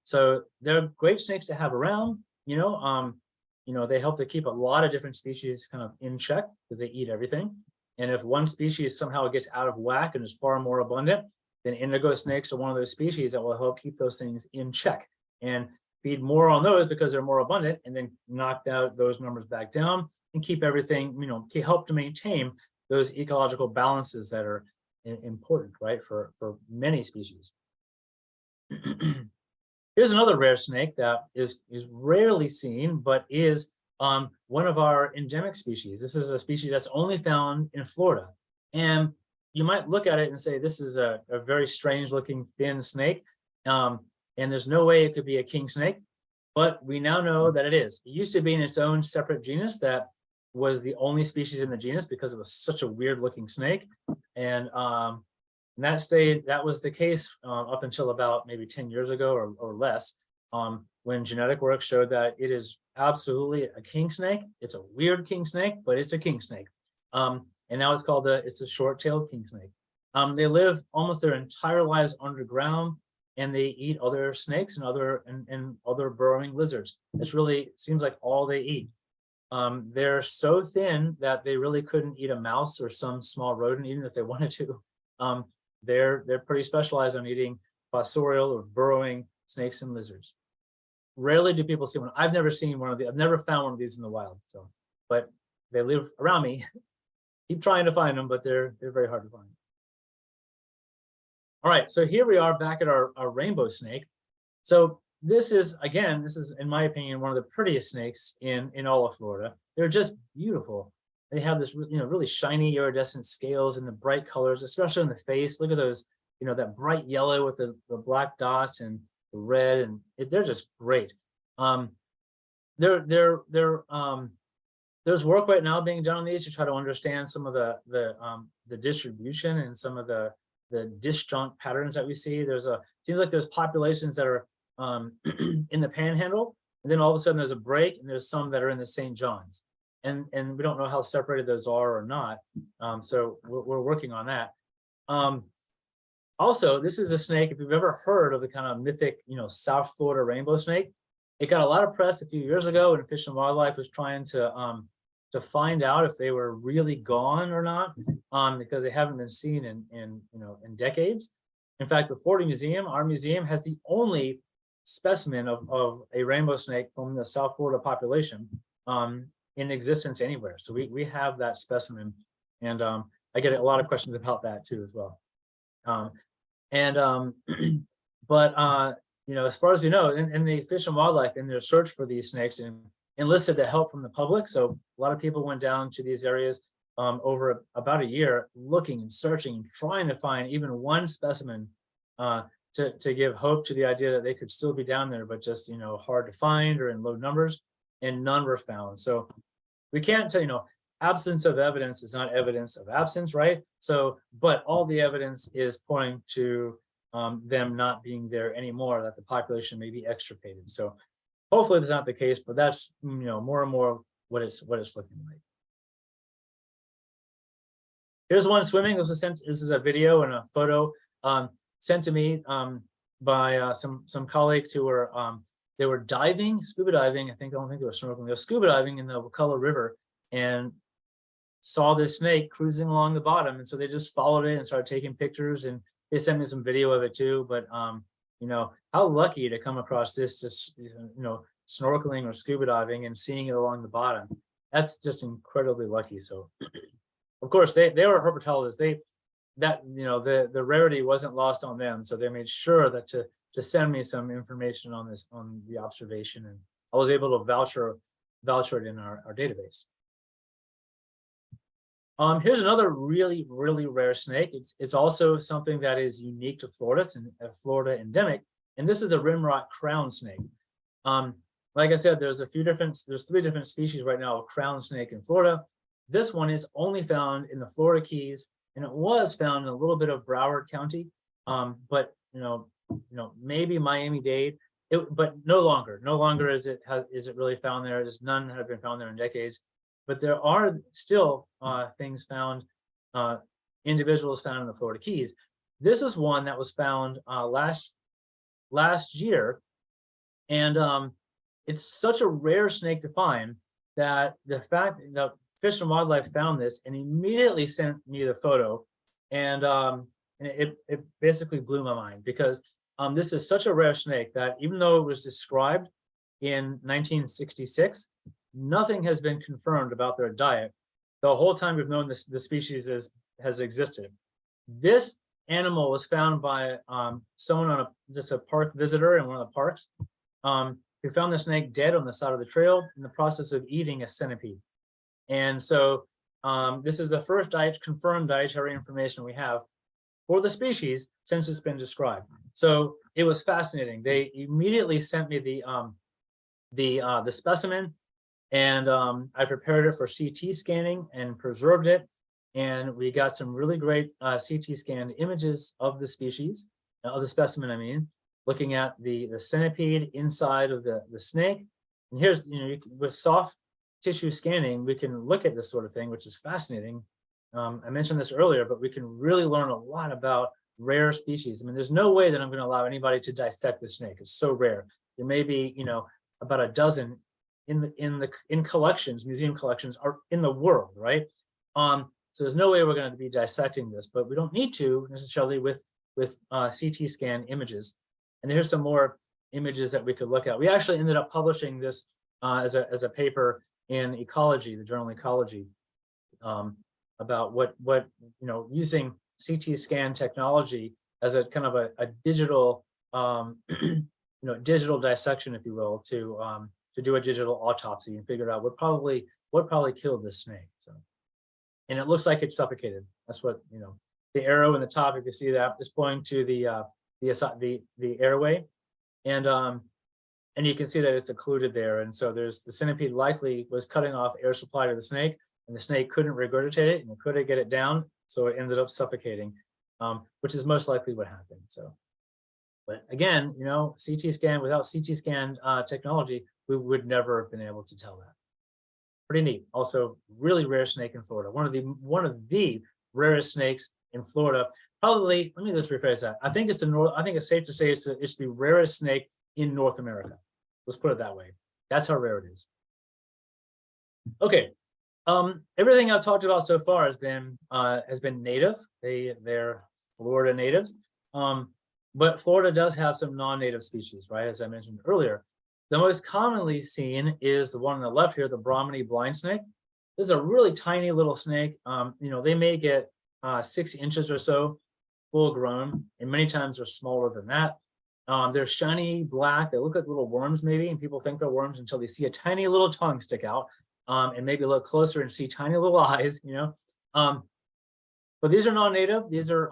So they're great snakes to have around, they help to keep a lot of different species kind of in check because they eat everything. And if one species somehow gets out of whack and is far more abundant, then indigo snakes are one of those species that will help keep those things in check and feed more on those because they're more abundant, and then knock out those numbers back down and keep everything, help to maintain those ecological balances that are important, right, for many species. Here's another rare snake that is rarely seen, but is one of our endemic species. This is a species that's only found in Florida. And you might look at it and say, this is a very strange looking thin snake. And there's no way it could be a king snake, but we now know that it is. It used to be in its own separate genus that was the only species in the genus because it was such a weird looking snake. And that was the case up until about maybe 10 years ago or less. when genetic work showed that it is absolutely a king snake. It's a weird king snake, but it's a king snake. And now it's called it's a short-tailed king snake. They live almost their entire lives underground, and they eat other snakes and other burrowing lizards. It's really seems like all they eat. They're so thin that they really couldn't eat a mouse or some small rodent, even if they wanted to. They're pretty specialized on eating fossorial or burrowing snakes and lizards. Rarely do people see one. I've never seen one of these. I've never found one of these in the wild. So, but they live around me. Keep trying to find them, but they're very hard to find. All right, so here we are back at our rainbow snake. So this is, again, this is, in my opinion, one of the prettiest snakes in all of Florida. They're just beautiful. They have this, really shiny iridescent scales and the bright colors, especially in the face. Look at those, that bright yellow with the black dots and the red, and they're just great. There's work right now being done on these to try to understand some of the distribution and some of the disjunct patterns that we see. Seems like there's populations that are in the Panhandle, and then all of a sudden there's a break, and there's some that are in the St. John's, and we don't know how separated those are or not. So we're working on that. Also, this is a snake, if you've ever heard of the kind of mythic, South Florida rainbow snake, it got a lot of press a few years ago when Fish and Wildlife was trying to find out if they were really gone or not, because they haven't been seen in decades. In fact, the Florida Museum, our museum, has the only specimen of a rainbow snake from the South Florida population in existence anywhere. So we have that specimen, and I get a lot of questions about that too as well. As far as we know, in the Fish and Wildlife, in their search for these snakes, and enlisted the help from the public. So a lot of people went down to these areas over about a year, looking and searching, and trying to find even one specimen to give hope to the idea that they could still be down there, but just hard to find or in low numbers, and none were found. So we can't tell, absence of evidence is not evidence of absence, right? So, but all the evidence is pointing to them not being there anymore, that the population may be extirpated. So hopefully that's not the case, but that's more and more what it's looking like. Here's one swimming. This is a video and a photo sent to me by some colleagues who were they were diving, scuba diving. I don't think they were snorkeling. They were scuba diving in the Wakulla River and saw this snake cruising along the bottom, and so they just followed it and started taking pictures, and they sent me some video of it too. But how lucky to come across this, just snorkeling or scuba diving and seeing it along the bottom. That's just incredibly lucky. So of course they were herpetologists. The rarity wasn't lost on them, so they made sure that to send me some information on this, on the observation, and I was able to vouch it in our database. Here's another really, really rare snake. It's also something that is unique to Florida. It's a Florida endemic, and this is the rimrock crown snake. Like I said, there's three different species right now of crown snake in Florida. This one is only found in the Florida Keys, and it was found in a little bit of Broward County, but maybe Miami-Dade, but no longer. No longer is it really found there. There's none have been found there in decades. But there are still things found, individuals found in the Florida Keys. This is one that was found last year, and it's such a rare snake to find that the fact that Fish and Wildlife found this and immediately sent me the photo, and it basically blew my mind, because this is such a rare snake that even though it was described in 1966, nothing has been confirmed about their diet the whole time we've known the species has existed. This animal was found by someone on just a park visitor in one of the parks, who found the snake dead on the side of the trail in the process of eating a centipede. And so this is the first confirmed dietary information we have for the species since it's been described. So it was fascinating. They immediately sent me the specimen, and I prepared it for CT scanning and preserved it. And we got some really great CT scanned images of the species, of the specimen, I mean. looking at the centipede inside of the snake. And here's, with soft tissue scanning, we can look at this sort of thing, which is fascinating. I mentioned this earlier, but we can really learn a lot about rare species. I mean, there's no way that I'm going to allow anybody to dissect the snake. It's so rare. There may be, about a dozen in collections, museum collections are in the world, right? So there's no way we're going to be dissecting this, but we don't need to necessarily with CT scan images. And here's some more images that we could look at. We actually ended up publishing this as a paper in Ecology, the journal Ecology, about what using CT scan technology as a kind of a digital digital dissection, if you will, to do a digital autopsy and figure out what probably killed this snake. So, and it looks like it's suffocated. That's what the arrow in the top, if you see that, is pointing to the airway, and you can see that it's occluded there. And so the centipede likely was cutting off air supply to the snake, and the snake couldn't regurgitate it and it couldn't get it down, so it ended up suffocating, which is most likely what happened. So, but again, CT scan, without CT scan technology, we would never have been able to tell that. Pretty neat. Also, really rare snake in Florida. One of the rarest snakes in Florida. Probably, let me just rephrase that. I think it's safe to say it's the rarest snake in North America. Let's put it that way. That's how rare it is. Okay. Everything I've talked about so far has been native. They're Florida natives. But Florida does have some non-native species, right? As I mentioned earlier. The most commonly seen is the one on the left here, the Brahminy blind snake. This is a really tiny little snake. They may get 6 inches or so full grown, and many times they're smaller than that. They're shiny black. They look like little worms maybe, and people think they're worms until they see a tiny little tongue stick out, and maybe look closer and see tiny little eyes, But these are non-native. These are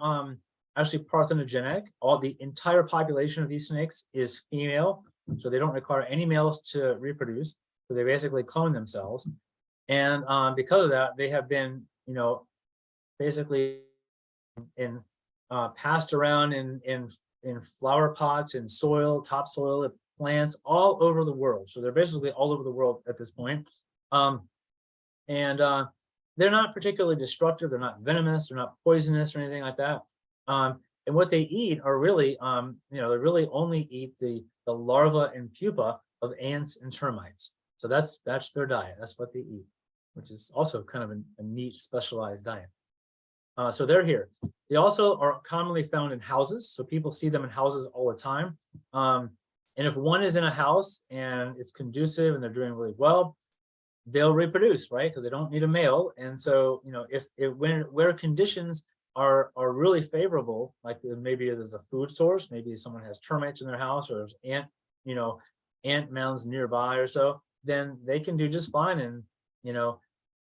actually parthenogenic. The entire population of these snakes is female, so they don't require any males to reproduce. So they basically clone themselves. And because of that, they have been, basically passed around in flower pots, in soil, topsoil, plants all over the world. So they're basically all over the world at this point. They're not particularly destructive. They're not venomous. They're not poisonous or anything like that. And what they eat are really, they really only eat the larva and pupa of ants and termites. So that's their diet. That's what they eat, which is also kind of a neat specialized diet. So they're here. They also are commonly found in houses. So people see them in houses all the time. And if one is in a house and it's conducive and they're doing really well, they'll reproduce, right? Because they don't need a male. And so, where conditions are really favorable, like maybe there's a food source, maybe someone has termites in their house, or there's ant mounds nearby or so, then they can do just fine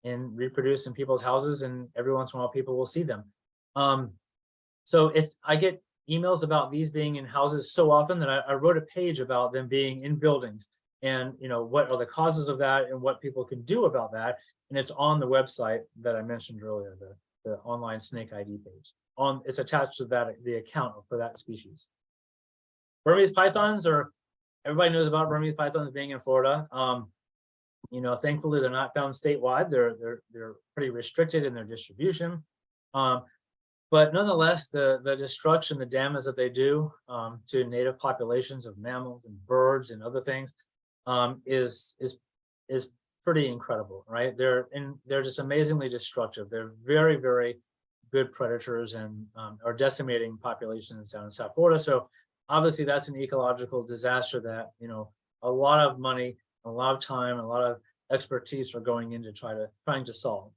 and reproduce in people's houses, and every once in a while people will see them. So I get emails about these being in houses so often that I wrote a page about them being in buildings, and what are the causes of that and what people can do about that. And it's on the website that I mentioned earlier, the online snake ID page. It's attached to the account for that species. Burmese pythons everybody knows about Burmese pythons being in Florida. Thankfully they're not found statewide. They're pretty restricted in their distribution. But nonetheless, the destruction, the damage that they do to native populations of mammals and birds and other things is pretty incredible, right? They're just amazingly destructive. They're very, very good predators and are decimating populations down in South Florida. So obviously that's an ecological disaster that a lot of money, a lot of time, a lot of expertise are going into trying to solve.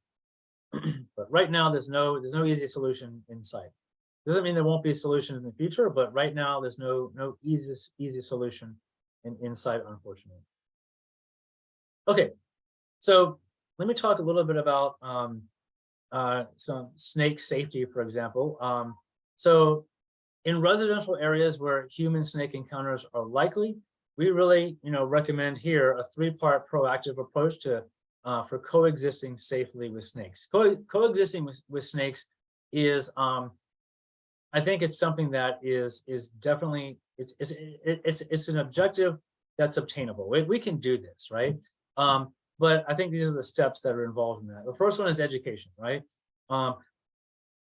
But right now there's no easy solution in sight. Doesn't mean there won't be a solution in the future, but right now there's no easy solution in sight, unfortunately. Okay, so let me talk a little bit about some snake safety, for example. So in residential areas where human snake encounters are likely, we really recommend here a 3-part proactive approach for coexisting safely with snakes. Coexisting with snakes is, I think it's something that is definitely it's an objective that's obtainable. We can do this, right? But I think these are the steps that are involved in that. The first one is education, right?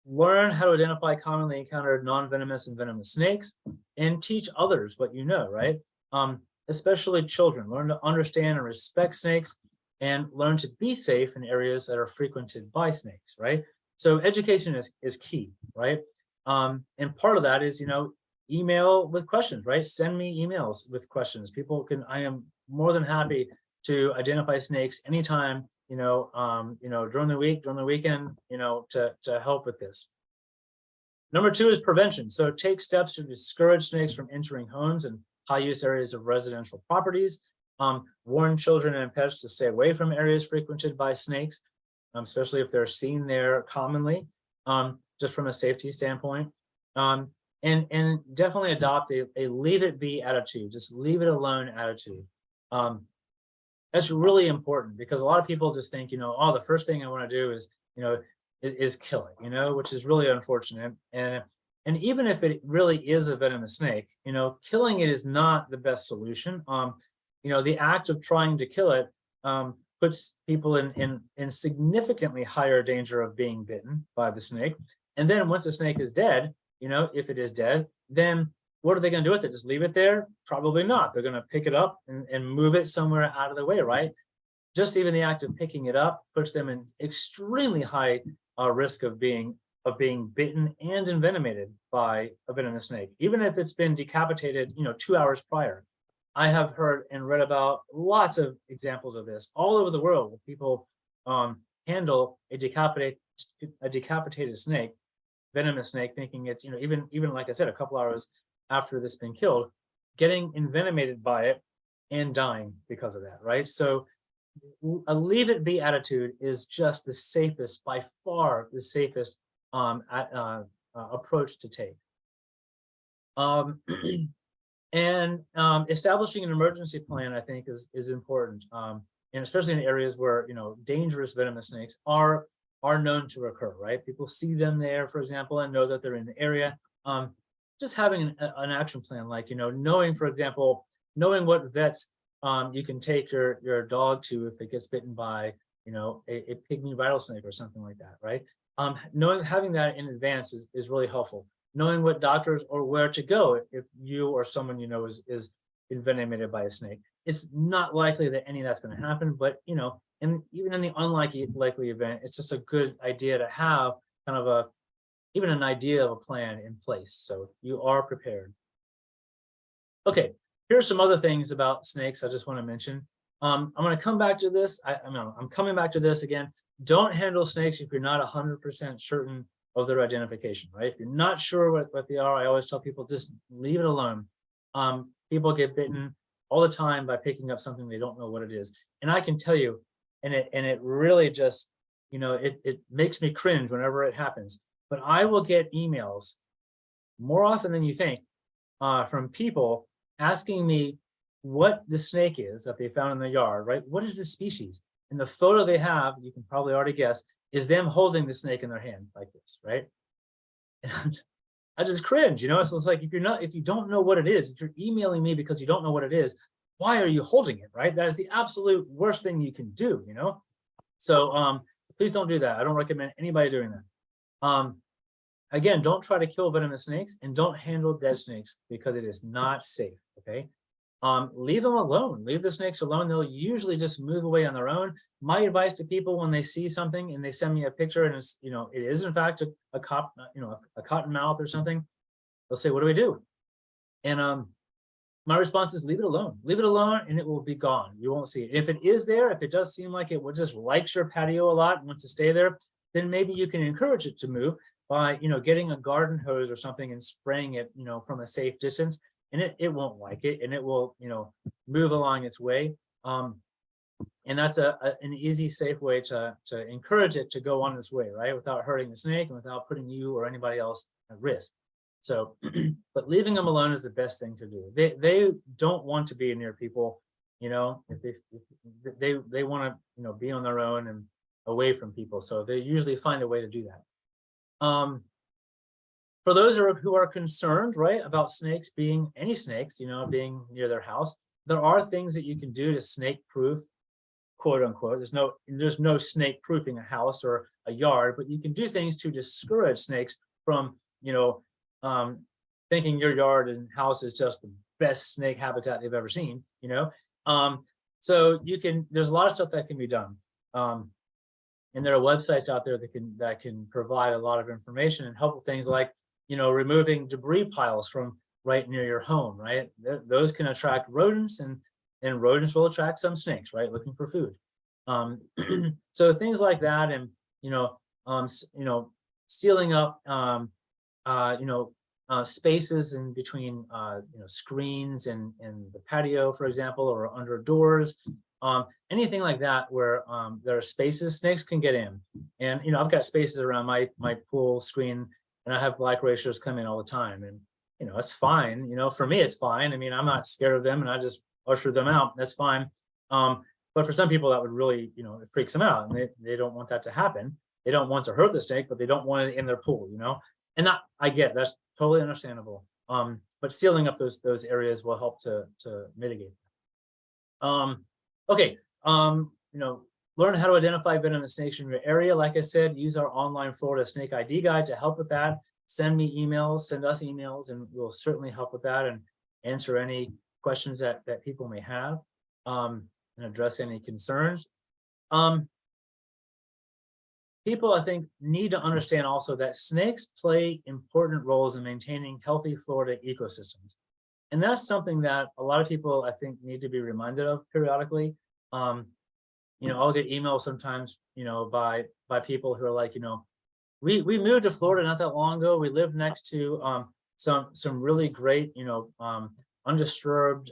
Learn how to identify commonly encountered non-venomous and venomous snakes, and teach others what you know, right? Especially children, learn to understand and respect snakes, and learn to be safe in areas that are frequented by snakes, right? So education is key, right? And part of that is, email with questions, right? Send me emails with questions. I am more than happy to identify snakes anytime, during the week, during the weekend, to help with this. Number 2 is prevention. So take steps to discourage snakes from entering homes and high use areas of residential properties. Warn children and pets to stay away from areas frequented by snakes, especially if they're seen there commonly, just from a safety standpoint. And definitely adopt a leave it be attitude, just leave it alone attitude. That's really important, because a lot of people just think, oh, the first thing I want to do is kill it, which is really unfortunate. And even if it really is a venomous snake, killing it is not the best solution. The act of trying to kill it puts people in significantly higher danger of being bitten by the snake. And then once the snake is dead, if it is dead, then what are they going to do with it? Just leave it there? Probably not. They're going to pick it up and move it somewhere out of the way, right? Just even the act of picking it up puts them in extremely high risk of being bitten and envenomated by a venomous snake, even if it's been decapitated, 2 hours prior. I have heard and read about lots of examples of this all over the world, where people handle a decapitated snake, venomous snake, thinking it's, even like I said, a couple hours after this been killed, getting envenomated by it and dying because of that, right? So a leave it be attitude is just the safest, by far the safest approach to take. And establishing an emergency plan, I think, is important, and especially in areas where dangerous venomous snakes are known to occur, right? People see them there, for example, and know that they're in the area. Just having an action plan, like knowing, for example, what vets you can take your dog to if it gets bitten by a pygmy rattlesnake or something like that, right? Having that in advance is really helpful. Knowing what doctors or where to go if you or someone is envenomated by a snake. It's not likely that any of that's going to happen, but and even in the unlikely event, it's just a good idea to have kind of even an idea of a plan in place, so you are prepared. Okay, here's some other things about snakes I just want to mention. I'm going to come back to this. I'm coming back to this again. Don't handle snakes if you're not 100% certain of their identification, right? If you're not sure what they are, I always tell people, just leave it alone. People get bitten all the time by picking up something they don't know what it is. And I can tell you, and it really just, it makes me cringe whenever it happens. But I will get emails more often than you think from people asking me what the snake is that they found in the yard, right? What is the species? And the photo they have, you can probably already guess, is them holding the snake in their hand like this, right? And I just cringe, So it's like, if you don't know what it is, if you're emailing me because you don't know what it is, why are you holding it, right? That is the absolute worst thing you can do, So please don't do that. I don't recommend anybody doing that. Again, don't try to kill venomous snakes, and don't handle dead snakes, because it is not safe, okay? Leave them alone. Leave the snakes alone. They'll usually just move away on their own. My advice to people when they see something and they send me a picture and it's, it is in fact a cottonmouth or something, they'll say, what do we do? And my response is leave it alone. Leave it alone and it will be gone. You won't see it. If it is there, if it does seem like it just likes your patio a lot and wants to stay there, then maybe you can encourage it to move by, getting a garden hose or something and spraying it, from a safe distance. And it won't like it, and it will, move along its way. And that's an easy, safe way to encourage it to go on its way, right? Without hurting the snake and without putting you or anybody else at risk. So, but leaving them alone is the best thing to do. They don't want to be near people, if they want to, be on their own and away from people. So they usually find a way to do that. For those who are concerned, right, about snakes being any snakes, being near their house, there are things that you can do to snake proof, quote unquote. There's no snake proofing a house or a yard, but you can do things to discourage snakes from, thinking your yard and house is just the best snake habitat they've ever seen, so there's a lot of stuff that can be done. And there are websites out there that can provide a lot of information and helpful things like, removing debris piles from right near your home, right? Those can attract rodents, and rodents will attract some snakes, right? Looking for food. So things like that, and sealing up, spaces in between, screens and the patio, for example, or under doors. Anything like that where there are spaces snakes can get in. And I've got spaces around my pool screen, and I have black racers come in all the time, and it's fine. For me it's fine. I mean, I'm not scared of them, and I just usher them out. That's fine. But for some people that would really, it freaks them out, and they don't want that to happen. They don't want to hurt the snake, but they don't want it in their pool, and that I get. That's totally understandable. But sealing up those areas will help to mitigate. Okay, learn how to identify venomous snakes in your area. Like I said, use our online Florida Snake ID guide to help with that. Send us emails, and we'll certainly help with that and answer any questions that people may have, and address any concerns. People, I think, need to understand also that snakes play important roles in maintaining healthy Florida ecosystems. And that's something that a lot of people, I think, need to be reminded of periodically. I'll get emails sometimes, by people who are like, we moved to Florida not that long ago. We lived next to some really great, undisturbed,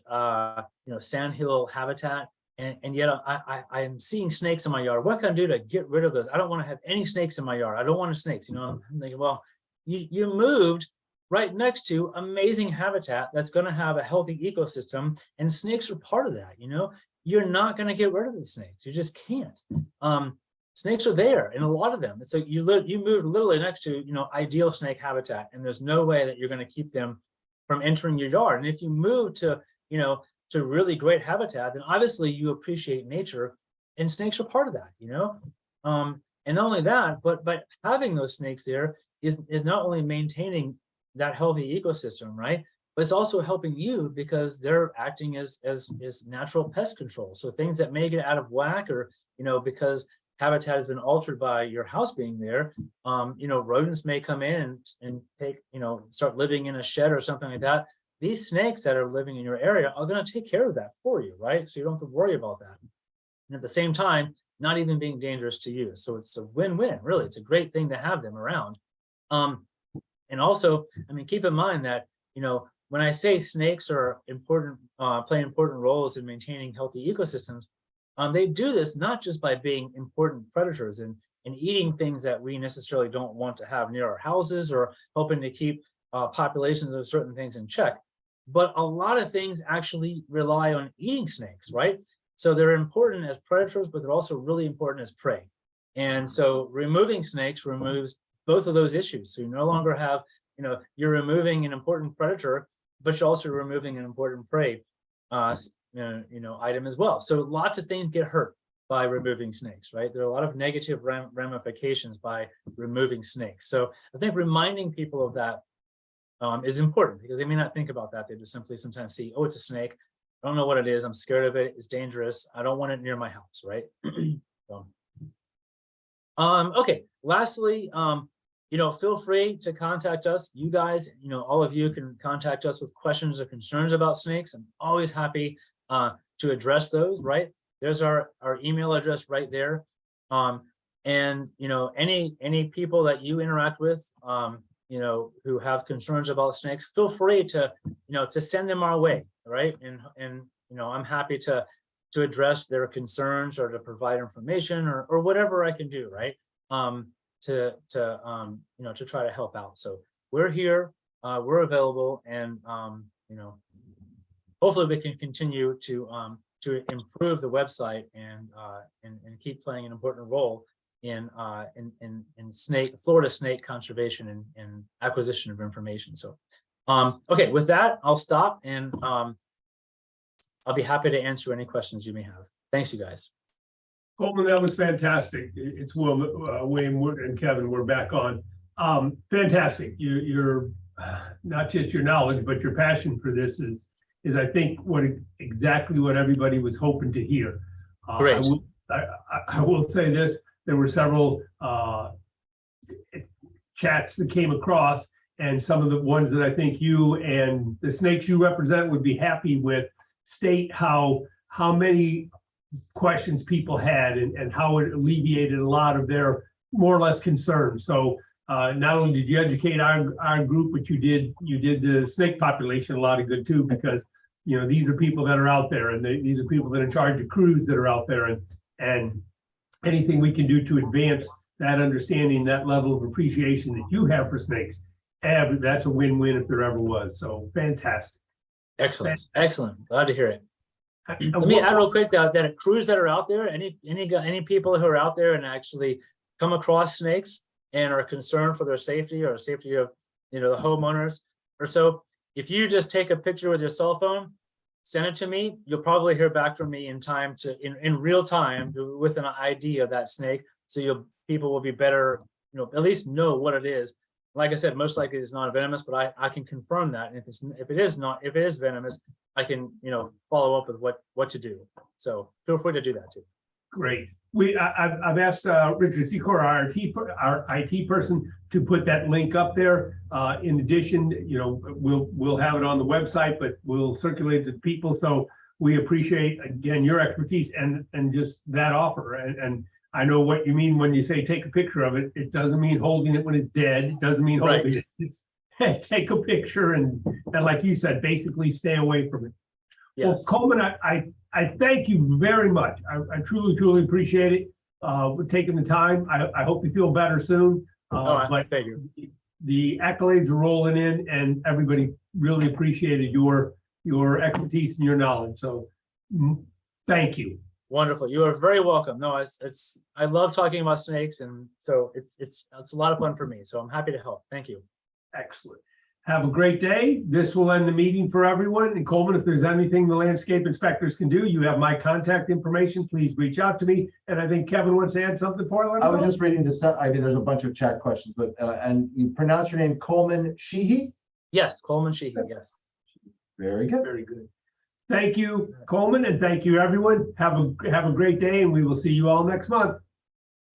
sandhill habitat. And yet I am seeing snakes in my yard. What can I do to get rid of those? I don't want to have any snakes in my yard. I don't want snakes. I'm thinking, well, you moved right next to amazing habitat that's going to have a healthy ecosystem, and snakes are part of that. You're not going to get rid of the snakes. You just can't. Snakes are there, and a lot of them. So you moved literally next to ideal snake habitat, and there's no way that you're going to keep them from entering your yard. And if you move to to really great habitat, then obviously you appreciate nature, and snakes are part of that, and not only that, but having those snakes there is not only maintaining that healthy ecosystem, right? But it's also helping you because they're acting as natural pest control. So things that may get out of whack, or because habitat has been altered by your house being there, rodents may come in and take, start living in a shed or something like that. These snakes that are living in your area are going to take care of that for you, right? So you don't have to worry about that. And at the same time, not even being dangerous to you. So it's a win-win, really. It's a great thing to have them around. And also, keep in mind that, when I say snakes are important, play important roles in maintaining healthy ecosystems, they do this not just by being important predators and eating things that we necessarily don't want to have near our houses, or helping to keep populations of certain things in check, but a lot of things actually rely on eating snakes, right? So they're important as predators, but they're also really important as prey. And so removing snakes removes both of those issues. So you no longer have, you're removing an important predator, but you're also removing an important prey, item as well. So lots of things get hurt by removing snakes, right? There are a lot of negative ramifications by removing snakes. So I think reminding people of that is important, because they may not think about that. They just simply sometimes see, oh, it's a snake. I don't know what it is. I'm scared of it. It's dangerous. I don't want it near my house, right? So, okay. Lastly, feel free to contact us. You guys, all of you can contact us with questions or concerns about snakes. I'm always happy to address those, right? There's our email address right there. And any people that you interact with, who have concerns about snakes, feel free to, to send them our way, right? And I'm happy to address their concerns, or to provide information, or whatever I can do, right? To try to help out. So we're here, we're available, and hopefully we can continue to improve the website and keep playing an important role in Florida snake conservation and acquisition of information. So, okay, with that, I'll stop and I'll be happy to answer any questions you may have. Thanks, you guys. Coleman, that was fantastic. It's Will, Wayne and Kevin, we're back on. Fantastic. You're not just your knowledge, but your passion for this is I think exactly what everybody was hoping to hear. Great. I will say this, there were several chats that came across, and some of the ones that I think you and the snakes you represent would be happy with state how many questions people had and how it alleviated a lot of their more or less concerns. So not only did you educate our group, but you did the snake population a lot of good too, because you know these are people that are out there, and these are people that are in charge of crews that are out there, and anything we can do to advance that understanding, that level of appreciation that you have for snakes, that's a win-win if there ever was. So fantastic. Excellent. Excellent. Glad to hear it. Let me add real quick that crews that are out there, any people who are out there and actually come across snakes and are concerned for their safety or safety of the homeowners or so, if you just take a picture with your cell phone, send it to me, you'll probably hear back from me in time in real time with an ID of that snake. So people will be better, at least know what it is. Like I said, most likely it's non-venomous, but I can confirm that. And if it is venomous, I can, follow up with what to do. So feel free to do that too. Great. I've asked Richard Secor, our IT person, to put that link up there. In addition, we'll have it on the website, but we'll circulate it to people. So we appreciate again your expertise and just that offer. And I know what you mean when you say take a picture of it. It doesn't mean holding it when it's dead. It doesn't mean holding it. It's take a picture and like you said, basically stay away from it. Yes. Well, Coleman, I thank you very much. I truly, truly appreciate it. For taking the time. I hope you feel better soon. But thank you. The accolades are rolling in, and everybody really appreciated your expertise and your knowledge. So thank you. Wonderful. You are very welcome. No, I love talking about snakes, and so it's a lot of fun for me. So I'm happy to help. Thank you. Excellent. Have a great day. This will end the meeting for everyone. And Coleman, if there's anything the landscape inspectors can do, you have my contact information. Please reach out to me. And I think Kevin wants to add something for it. I was just reading this. I mean, there's a bunch of chat questions, but and you pronounce your name Coleman Sheehy? Yes, Coleman Sheehy. Yes. Very good. Very good. Thank you, Coleman, and thank you, everyone. Have a great day, and we will see you all next month.